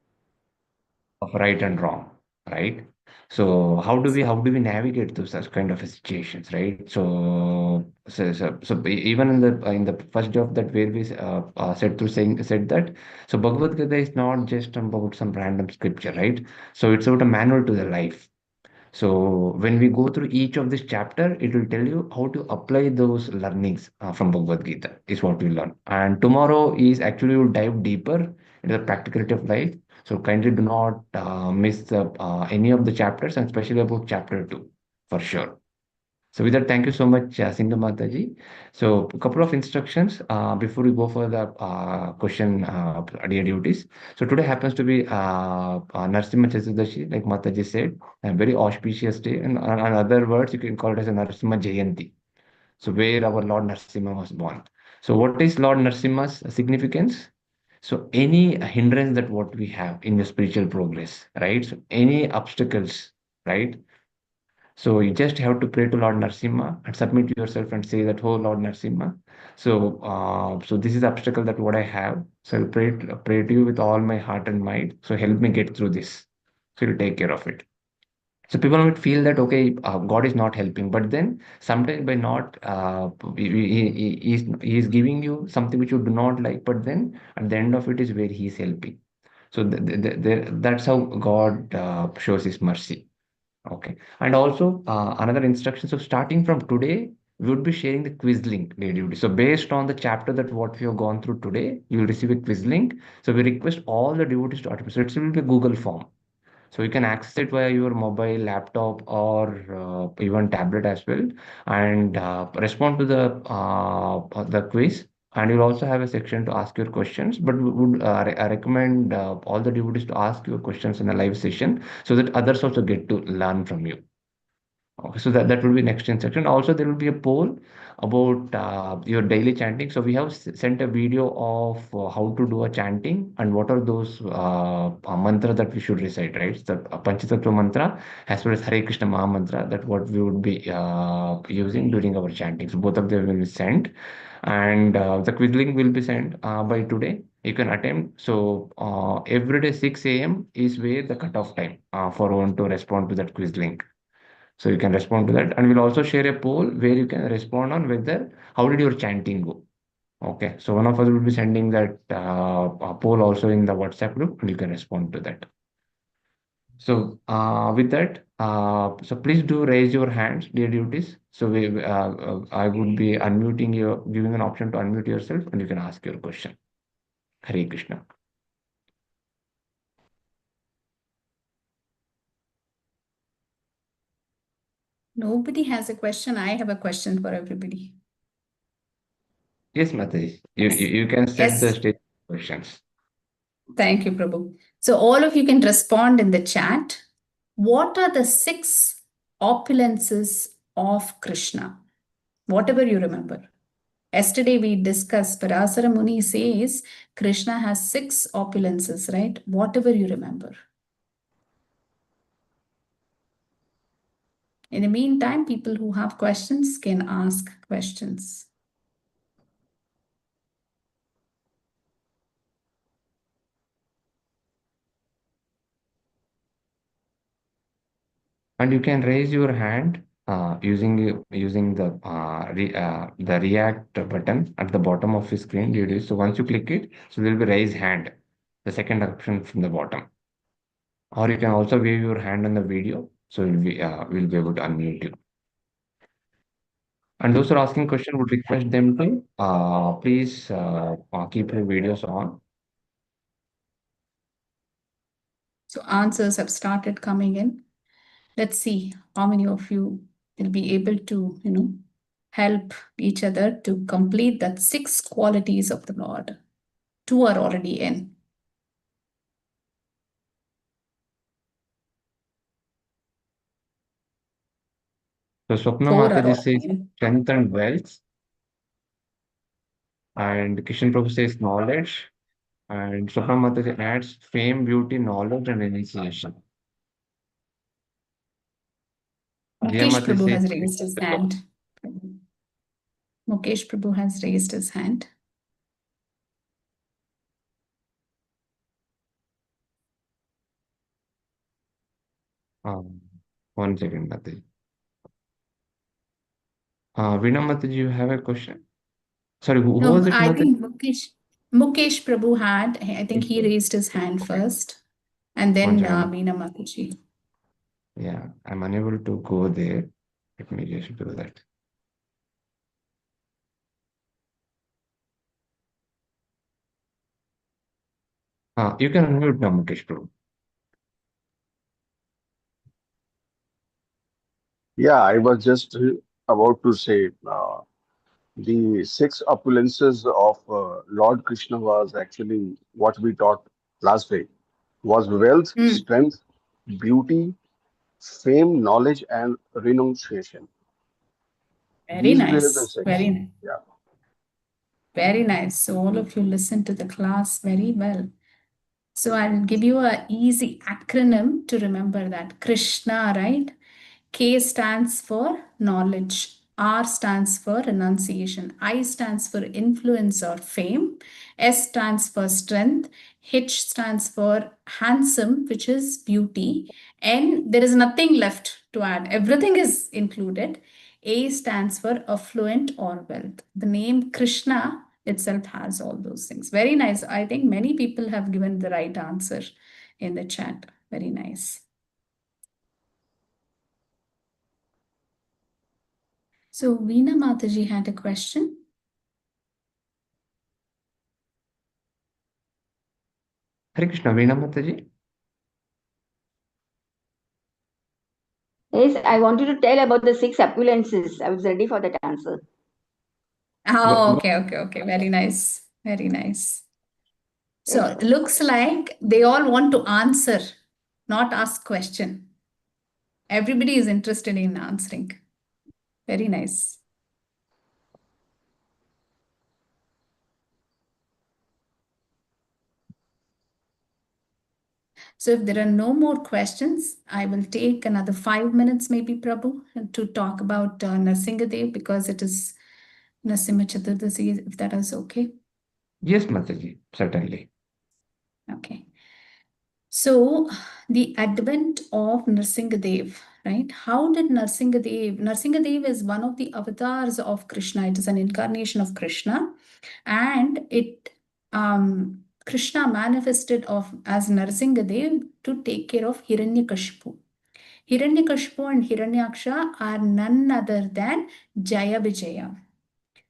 of right and wrong, right? So how do we navigate through such kind of situations, right? So even in the first day of that where we said that, so Bhagavad Gita is not just about some random scripture, right? So it's about a manual to the life. So when we go through each of this chapter, it will tell you how to apply those learnings from Bhagavad Gita is what we learn. And tomorrow is actually we'll dive deeper into the practicality of life. So kindly do not miss any of the chapters, and especially about chapter 2 for sure. So with that, thank you so much, Sindu Mathaji. So a couple of instructions before we go for the question dear duties. So today happens to be Narasimha Chaturdashi, like Mataji said, a very auspicious day. And in other words, you can call it as a Narasimha Jayanti. So where our Lord Narasimha was born. So what is Lord Narasimha's significance? So any hindrance that what we have in your spiritual progress, right? So any obstacles, right? So you just have to pray to Lord Narasimha and submit yourself and say that, oh Lord Narasimha. So this is the obstacle that what I have. So I'll pray to you with all my heart and mind. So help me get through this. So you'll take care of it. So people might feel that okay, God is not helping, but then sometimes by not, he is giving you something which you do not like, but then at the end of it is where he is helping. So that's how God shows His mercy. Okay. And also another instruction. So starting from today, we would be sharing the quiz link, Day2. So based on the chapter that what we have gone through today, you will receive a quiz link. So we request all the devotees to attend. So it will be a Google form. So you can access it via your mobile, laptop, or even tablet as well, and respond to the quiz. And you'll also have a section to ask your questions. But we would recommend all the devotees to ask your questions in a live session so that others also get to learn from you. Okay, so that will be next in section. Also, there will be a poll about your daily chanting. So we have sent a video of how to do a chanting and what are those mantra that we should recite, right? The Panchatattva mantra as well as Hare Krishna Maha mantra that what we would be using during our chanting. So both of them will be sent, and the quiz link will be sent by today. You can attempt. So every day 6 a.m. is where the cutoff time for one to respond to that quiz link. So you can respond to that. And we'll also share a poll where you can respond on whether how did your chanting go. Okay. So one of us will be sending that poll also in the WhatsApp group and you can respond to that. So with that, so please do raise your hands, dear duties. So I would be unmuting you, giving an option to unmute yourself and you can ask your question. Hare Krishna. Nobody has a question. I have a question for everybody. Yes, Mathaji. You can set the Yes. stage questions. Thank you, Prabhu. So all of you can respond in the chat. What are the 6 opulences of Krishna? Whatever you remember. Yesterday we discussed, Parasara Muni says Krishna has 6 opulences, right? Whatever you remember. In the meantime, people who have questions can ask questions. And you can raise your hand using the React button at the bottom of your screen. So once you click it, so there will be raise hand, the second option from the bottom. Or you can also wave your hand on the video, so we'll be able to unmute you. And those who are asking question would request them to please keep your videos on. So answers have started coming in. Let's see how many of you will be able to, help each other to complete that 6 qualities of the Lord. 2 are already in. So Swapna 4 are Mataji already says in. strength and wealth, and Kishan Prabhu says knowledge, and Swapna Mataji adds fame, beauty, knowledge, and initiation. Jay Mukesh Mataji Prabhu says has raised his hand. Mukesh Prabhu has raised his hand. um, one second, Mataji. Veena Mataji, you have a question? Sorry, who No, was it, I Mataji? think Mukesh Prabhu had, I think he raised his hand Okay, first, and one then second. Veena Mataji. Yeah, I'm unable to go there. Let me just do that. You can unmute now, Mukesh Prabhu. Yeah, I was just about to say. The six opulences of Lord Krishna was actually what we taught last day was wealth, Hmm. strength, beauty, fame, knowledge, and renunciation. Very These were the nice. six. Yeah. Very nice. So all of you listen to the class very well. So I'll give you a easy acronym to remember that. Krishna, right? K stands for knowledge. R stands for renunciation. I stands for influence or fame. S stands for strength. H stands for handsome, which is beauty. N, there is nothing left to add. Everything is included. A stands for affluent or wealth. The name Krishna itself has all those things. Very nice. I think many people have given the right answer in the chat. Very nice. So Veena Mataji had a question. Hare Krishna, Veena Mataji. Yes, I wanted to tell about the six appearances. I was ready for that answer. Wha- Oh, wha- okay. Very nice. Very nice. So it looks like they all want to answer, not ask question. Everybody is interested in answering. Very nice. So if there are no more questions, I will take another 5 minutes, maybe, Prabhu, to talk about Narsingadev because it is Nasimha Chaturdasi, if that is okay. Yes, Mataji, certainly. Okay. So the advent of Narsingadev, right? How did Narsingadev is one of the avatars of Krishna. It is an incarnation of Krishna, and Krishna manifested of as Narsingadev to take care of Hiranyakashipu. Hiranyakashipu and Hiranyaksha are none other than Jaya Vijaya.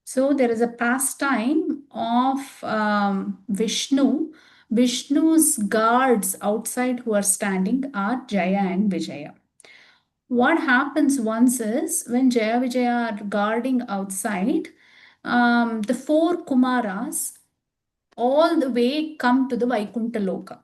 So there is a pastime of Vishnu. Vishnu's guards outside who are standing are Jaya and Vijaya. What happens once is when Jaya Vijaya are guarding outside, the four Kumaras all the way come to the Vaikuntha Loka.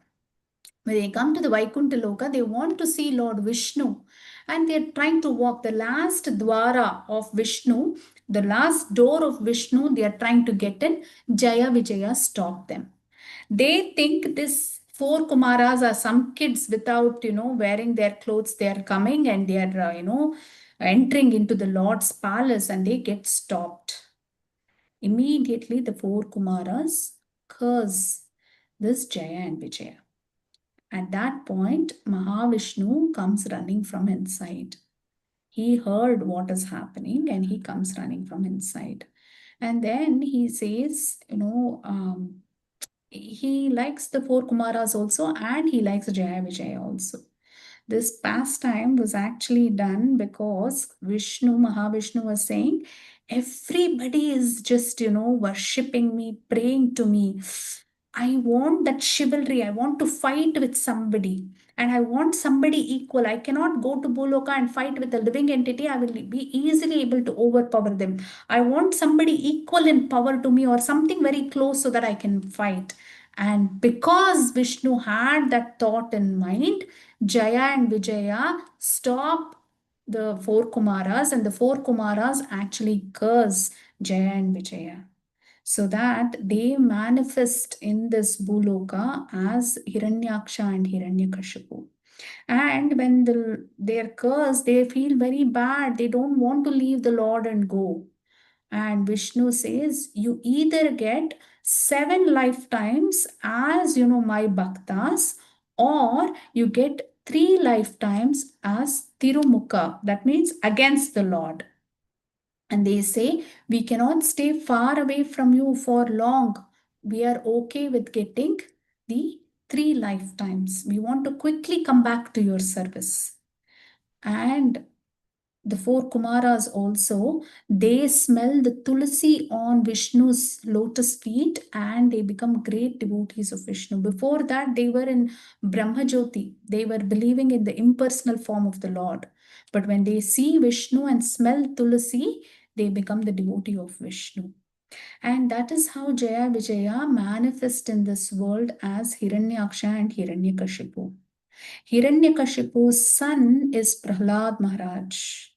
When they come to the Vaikuntha Loka, they want to see Lord Vishnu and they're trying to walk the last dwara of Vishnu, the last door of Vishnu, they are trying to get in. Jaya Vijaya stop them. They think this four Kumaras are some kids without, wearing their clothes. They are coming and they are, entering into the Lord's palace and they get stopped. Immediately, the four Kumaras curse this Jaya and Vijaya. At that point, Mahavishnu comes running from inside. He heard what is happening and he comes running from inside. And then he says, he likes the four Kumaras also and he likes Jaya Vijaya also. This pastime was actually done because Mahavishnu was saying, everybody is just, worshipping me, praying to me. I want that chivalry. I want to fight with somebody. And I want somebody equal. I cannot go to Boloka and fight with a living entity. I will be easily able to overpower them. I want somebody equal in power to me or something very close so that I can fight. And because Vishnu had that thought in mind, Jaya and Vijaya stop the four Kumaras, and the four Kumaras actually curse Jaya and Vijaya so that they manifest in this Bhuloka as Hiranyaksha and Hiranyakashipu. And when they're cursed, they feel very bad. They don't want to leave the Lord and go. And Vishnu says, you either get 7 lifetimes as my bhaktas, or you get 3 lifetimes as Tirumukha. That means against the Lord. And they say, we cannot stay far away from you for long. We are okay with getting the 3 lifetimes. We want to quickly come back to your service. And the four Kumaras also, they smell the tulsi on Vishnu's lotus feet and they become great devotees of Vishnu. Before that, they were in Brahmajyoti. They were believing in the impersonal form of the Lord. But when they see Vishnu and smell tulsi, they become the devotee of Vishnu. And that is how Jaya Vijaya manifest in this world as Hiranyaksha and Hiranyakashipu. Hiranyakashipu's son is Prahlad Maharaj.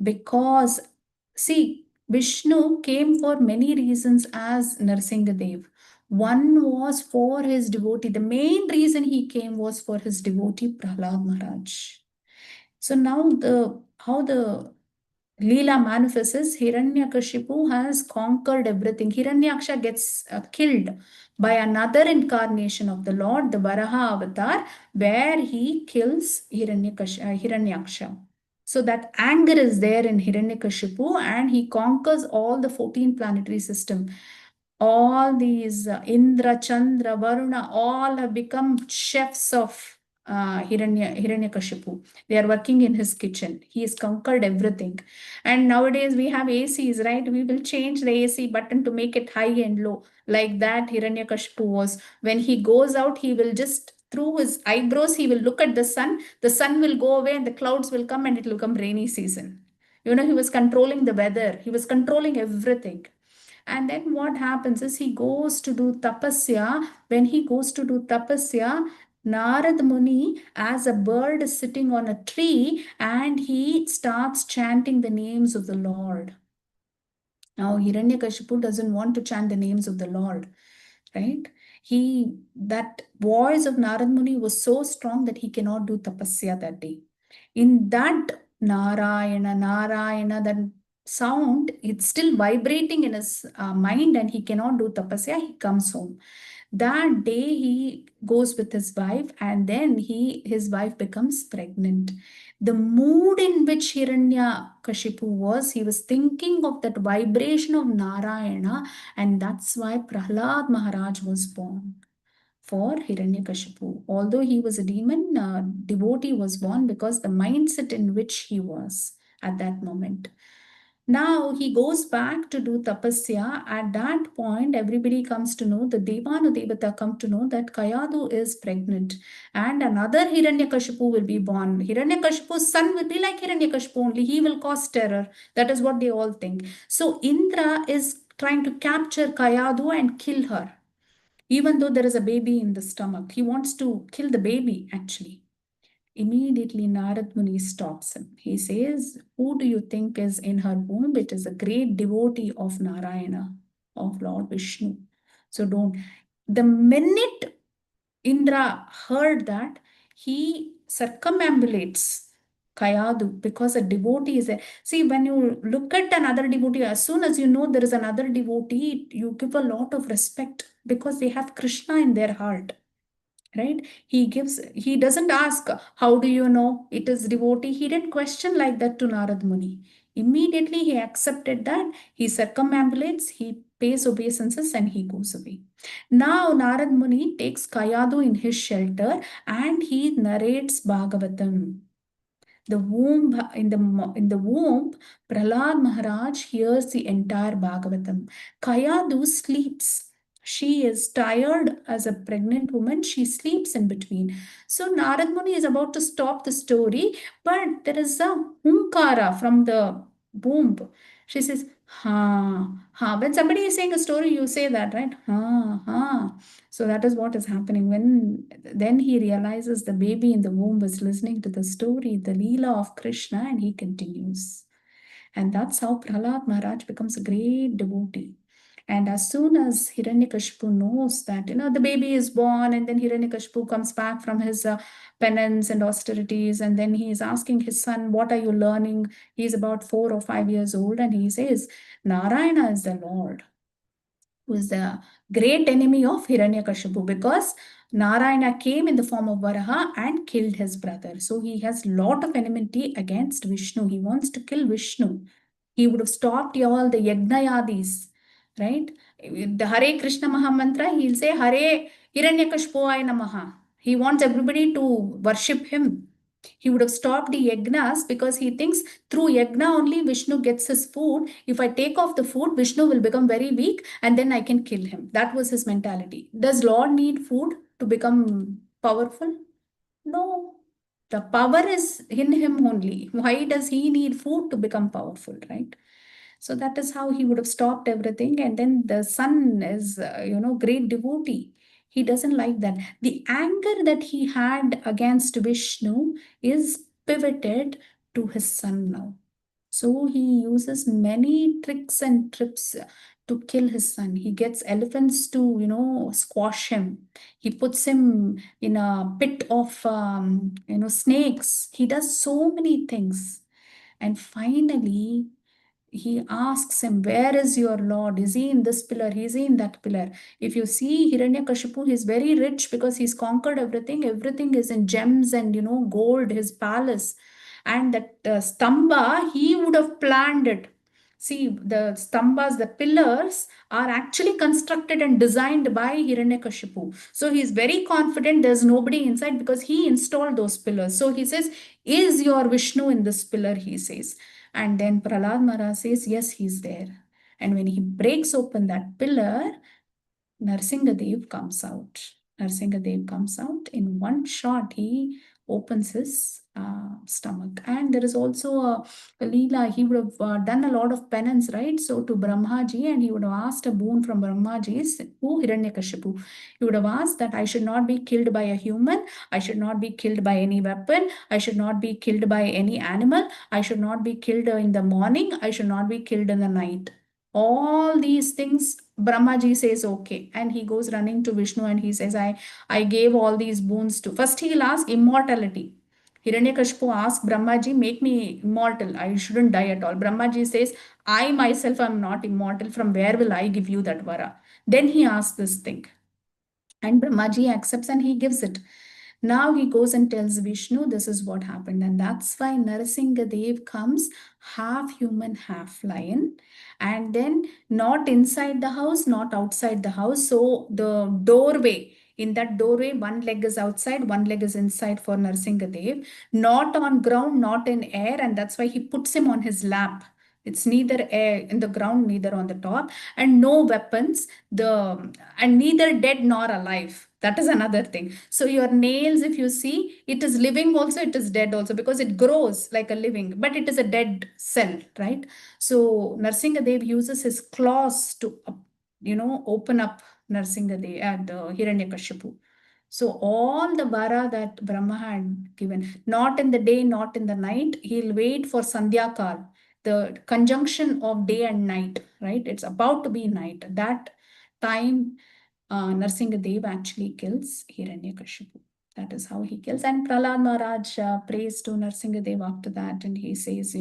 Because, see, Vishnu came for many reasons as Narsingadev. One was for his devotee. The main reason he came was for his devotee Prahlad Maharaj. So now how the Leela manifests is Hiranyakashipu has conquered everything. Hiranyaksha gets killed by another incarnation of the Lord, the Varaha avatar, where he kills Hiranyaksha. So that anger is there in Hiranyakashipu and he conquers all the 14 planetary system. All these Indra, Chandra, Varuna, all have become chefs of Hiranyakashipu. They are working in his kitchen. He has conquered everything. And nowadays we have ACs, right? We will change the AC button to make it high and low. Like that, Hiranyakashipu was. When he goes out, he will just through his eyebrows, he will look at the sun will go away and the clouds will come and it will become rainy season. You know, he was controlling the weather, he was controlling everything. And then what happens is he goes to do tapasya. When he goes to do tapasya, Narad Muni, as a bird, is sitting on a tree and he starts chanting the names of the Lord. Now, Hiranyakashipu doesn't want to chant the names of the Lord, right? That voice of Narad Muni was so strong that he cannot do tapasya that day. In that Narayana, Narayana, that sound, it's still vibrating in his mind and he cannot do tapasya, he comes home. That day he goes with his wife and then his wife becomes pregnant. The mood in which Hiranyakashipu was, he was thinking of that vibration of Narayana, and that's why Prahlad Maharaj was born for Hiranyakashipu. Although he was a demon, devotee was born because the mindset in which he was at that moment. Now he goes back to do tapasya. At that point, everybody comes to know, the Devanu Devata come to know that Kayadu is pregnant and another Hiranyakashipu will be born. Hiranyakashipu's son will be like Hiranyakashipu only. He will cause terror. That is what they all think. So Indra is trying to capture Kayadu and kill her. Even though there is a baby in the stomach, he wants to kill the baby actually. Immediately, Narad Muni stops him. He says, who do you think is in her womb? It is a great devotee of Narayana, of Lord Vishnu. So don't. The minute Indra heard that, he circumambulates Kayadu because a devotee is there. See, when you look at another devotee, as soon as you know there is another devotee, you give a lot of respect because they have Krishna in their heart. Right? He doesn't ask, how do you know it is devotee? He didn't question like that to Narad Muni. Immediately he accepted that, he circumambulates, he pays obeisances and he goes away. Now Narad Muni takes Kayadu in his shelter and he narrates Bhagavatam. The womb in the womb, Prahlad Maharaj hears the entire Bhagavatam. Kayadu sleeps. She is tired as a pregnant woman. She sleeps in between. So Narad Muni is about to stop the story, but there is a hunkara from the womb. She says, ha, ha. When somebody is saying a story, you say that, right? Ha, ha. So that is what is happening. Then he realizes the baby in the womb is listening to the story, the Leela of Krishna, and he continues. And that's how Prahlad Maharaj becomes a great devotee. And as soon as Hiranyakashipu knows that, the baby is born, and then Hiranyakashipu comes back from his penance and austerities, and then he is asking his son, what are you learning? He's about 4 or 5 years old, and he says, Narayana is the Lord, who is the great enemy of Hiranyakashipu, because Narayana came in the form of Varaha and killed his brother. So he has lot of enmity against Vishnu. He wants to kill Vishnu. He would have stopped all the Yagnayadis, right? The Hare Krishna Mahamantra, he'll say Hare Hiranyakashipuaya Namaha. He wants everybody to worship him. He would have stopped the yagnas because he thinks through yagna only Vishnu gets his food. If I take off the food, Vishnu will become very weak and then I can kill him. That was his mentality. Does Lord need food to become powerful? No. The power is in him only. Why does he need food to become powerful, right? So that is how he would have stopped everything. And then the son is, great devotee. He doesn't like that. The anger that he had against Vishnu is pivoted to his son now. So he uses many tricks and trips to kill his son. He gets elephants to, squash him. He puts him in a pit of, snakes. He does so many things. And finally, he asks him, where is your lord? Is he in this pillar? Is he in that pillar? If you see Hiranyakashipu, he's very rich because he's conquered everything. Everything is in gems and, gold, his palace. And that stamba, he would have planned it. See, the stambas, the pillars are actually constructed and designed by Hiranyakashipu. So he's very confident there's nobody inside because he installed those pillars. So he says, is your Vishnu in this pillar? He says. And then Prahlad Maharaj says, yes, he's there. And when he breaks open that pillar, Narsingadev comes out. Narsingadev comes out. In one shot, he opens his stomach. And there is also a Leela. He would have done a lot of penance, right? So to Brahmaji, and he would have asked a boon from Brahmaji, who Hiranyakashipu. He would have asked that I should not be killed by a human. I should not be killed by any weapon. I should not be killed by any animal. I should not be killed in the morning. I should not be killed in the night. All these things Brahmaji says okay, and he goes running to Vishnu and he says, I gave all these boons to. First he'll ask immortality. Hiranyakashipu asks Brahmaji, make me immortal. I shouldn't die at all. Brahmaji says, I myself am not immortal. From where will I give you that vara? Then he asks this thing. And Brahmaji accepts and he gives it. Now he goes and tells Vishnu, this is what happened. And that's why Narasimhadev comes half human, half lion. And then not inside the house, not outside the house. So the doorway, in that doorway, one leg is outside, one leg is inside for Narasimhadev. Not on ground, not in air. And that's why he puts him on his lap. It's neither air in the ground, neither on the top, and no weapons. And neither dead nor alive. That is another thing. So your nails, if you see, it is living also, it is dead also, because it grows like a living, but it is a dead cell, right? So Narsingadev uses his claws to, open up Narsingadev and Hiranyakashipu. So all the vara that Brahma had given, not in the day, not in the night, he'll wait for Sandhya Kal, the conjunction of day and night, right? It's about to be night. That time Narsingadev actually kills Hiranyakashipu. That is how he kills. And Prahlad Maharaj prays to Narsingadev after that, and he says,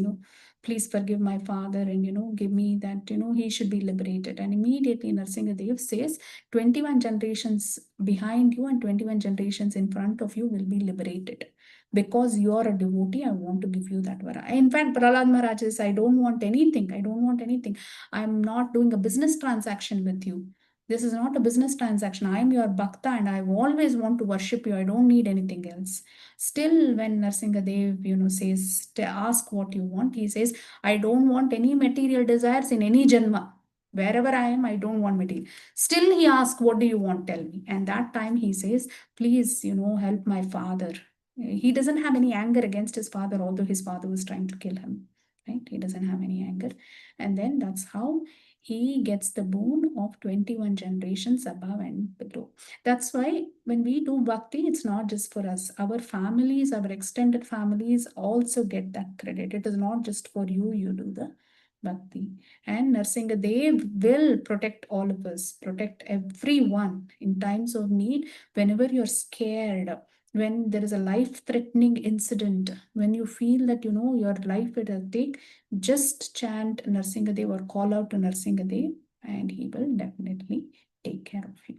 please forgive my father and, give me that, he should be liberated. And immediately Narsingadev says, 21 generations behind you and 21 generations in front of you will be liberated. Because you are a devotee, I want to give you that vara. In fact, Prahlad Maharaj says, I don't want anything. I don't want anything. I'm not doing a business transaction with you. This is not a business transaction. I am your bhakta and I always want to worship you. I don't need anything else. Still, when Narsingadev, says, ask what you want, he says, I don't want any material desires in any janma. Wherever I am, I don't want material. Still, he asks, what do you want? Tell me. And that time he says, please, help my father. He doesn't have any anger against his father, although his father was trying to kill him. Right? He doesn't have any anger. And then that's how he gets the boon of 21 generations above and below. That's why when we do bhakti, it's not just for us. Our families, our extended families also get that credit. It is not just for you, you do the bhakti. And Narsingadev will protect all of us, protect everyone in times of need. Whenever you're scared, when there is a life-threatening incident, when you feel that, your life will take, just chant Narsingadev or call out to Narsingadev and he will definitely take care of you.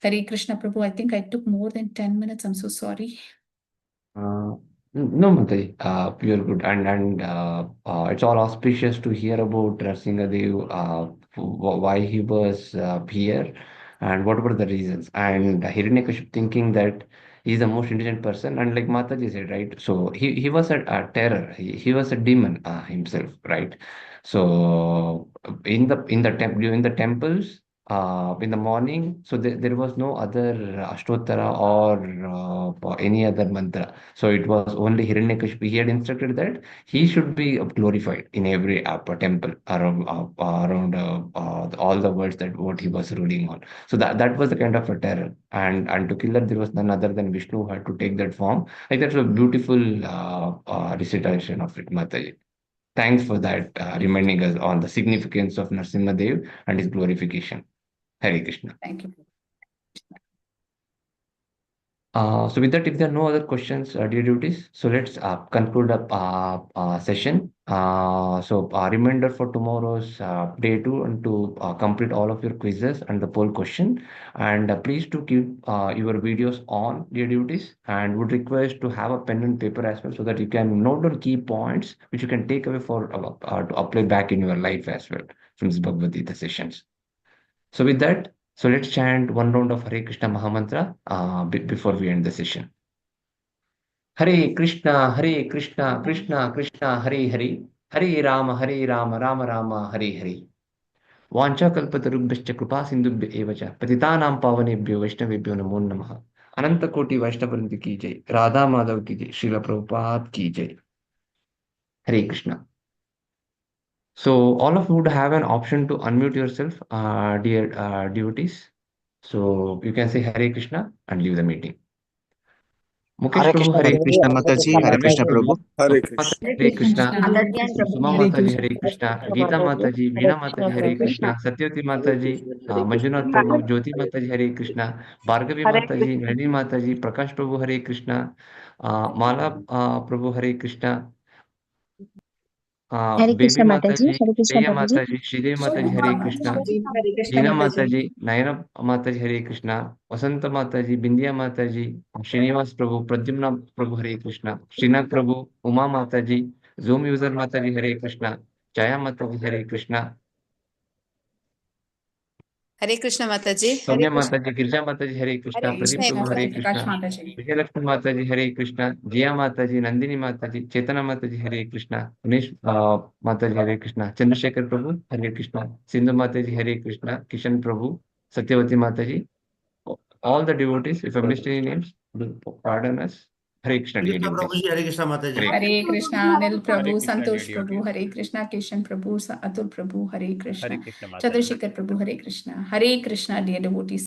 Hare Krishna Prabhu, I think I took more than 10 minutes. I'm so sorry. Uh, no, Mathaji, you're good. And it's all auspicious to hear about Narasimhadev, why he was here, and what were the reasons. And Hiranyakashipu thinking that He's the most intelligent person, and like Mataji said, right? So he was a terror. He was a demon himself, right? So during the temples, in the morning, so there was no other Ashtotara or any other mantra. So it was only Hiranyakashipu. He had instructed that he should be glorified in every temple around all the worlds that what he was ruling on. So that was the kind of a terror, and to kill her, there was none other than Vishnu who had to take that form. Like that's a beautiful recitation of it, Mataji. Thanks for that, reminding us on the significance of Narasimha Dev and his glorification. Hare Krishna. Thank you. So with that, if there are no other questions, dear devotees, so let's conclude the session. Reminder for tomorrow's day 2 and to complete all of your quizzes and the poll question. And please to keep your videos on, dear devotees, and would request to have a pen and paper as well so that you can note down key points which you can take away for to apply back in your life as well from this Bhagavad Gita sessions. So with that, so let's chant one round of Hare Krishna Mahamantra before we end the session. Hare Krishna, Krishna Krishna, Hare Hare, Hare Rama, Rama Rama, Hare Hare. Vancha kalpatarubhascha kripa sindubhya eva cha patitanam pavanebhyo vaishnavebhyo namo namaha. Ananta koti Vaishnavarindi ki jai, Radha Madhav ki jai, Srila Prabhupada ki jai. Hare Krishna. So all of you would have an option to unmute yourself, dear devotees. So you can say Hare Krishna and leave the meeting. Mukesh Hare Prabhu, Krishna Hare Mataji, Krishna. Hare Krishna Ramesh Mataji, Prabhu, Hare Mata Krishna. Hare Krishna, Mataji and Suma Prabhu. Mataji Hare Krishna, Geeta Mataji, Veena Mataji Hare Krishna, Krishna. Satyavati Mataji, Manjunath Prabhu, Jyoti Mataji Hare Krishna, Bhargavi Hare Mataji, Nalini Mataji, Prakash Prabhu Hare Krishna, Mala Prabhu Hare Krishna, Hare Baby Krishna Mataji, Mataji, Hare Krishna Teya Prabhuji. Mataji, Shridevi Mataji Hare Krishna, Hare Krishna Dina Mataji. Mataji, Nayana Mataji Hare Krishna, Vasanta Mataji, Bindya Mataji, Srinivas Prabhu, Pradyumna Prabhu Hare Krishna, Srinath Prabhu, Uma Mataji, Zoom user Mataji Hare Krishna, Jaya Mataji Hare Krishna, Hare Krishna Mataji. Soumya Mataji, Girja Mataji Hare Krishna, Krishna Pradeep Prabhu Hare Prakash Krishna, Mataji. Vijayalakshmi Mataji Hare Krishna, Jaya Mataji, Nandini Mataji, Chaitanya Mataji Hare Krishna, Ganesh Mataji Hare Krishna, Chandrasekhar Prabhu Hare Krishna, Sindhu Mataji Hare Krishna, Kishan Prabhu, Satyavati Mataji, all the devotees, if I missed any names, pardon us. Hare Krishna, dear Krishna devotees. Prabhuji, Hare Krishna Mataji. Hare Krishna Anil Prabhu, Krishna, Santosh dear Prabhu, devotees. Hare Krishna Kishan Prabhu, Atul Prabhu, Hare Krishna, Krishna Mataji. Chandrasekhar Prabhu, Hare Krishna. Hare Krishna, dear devotees.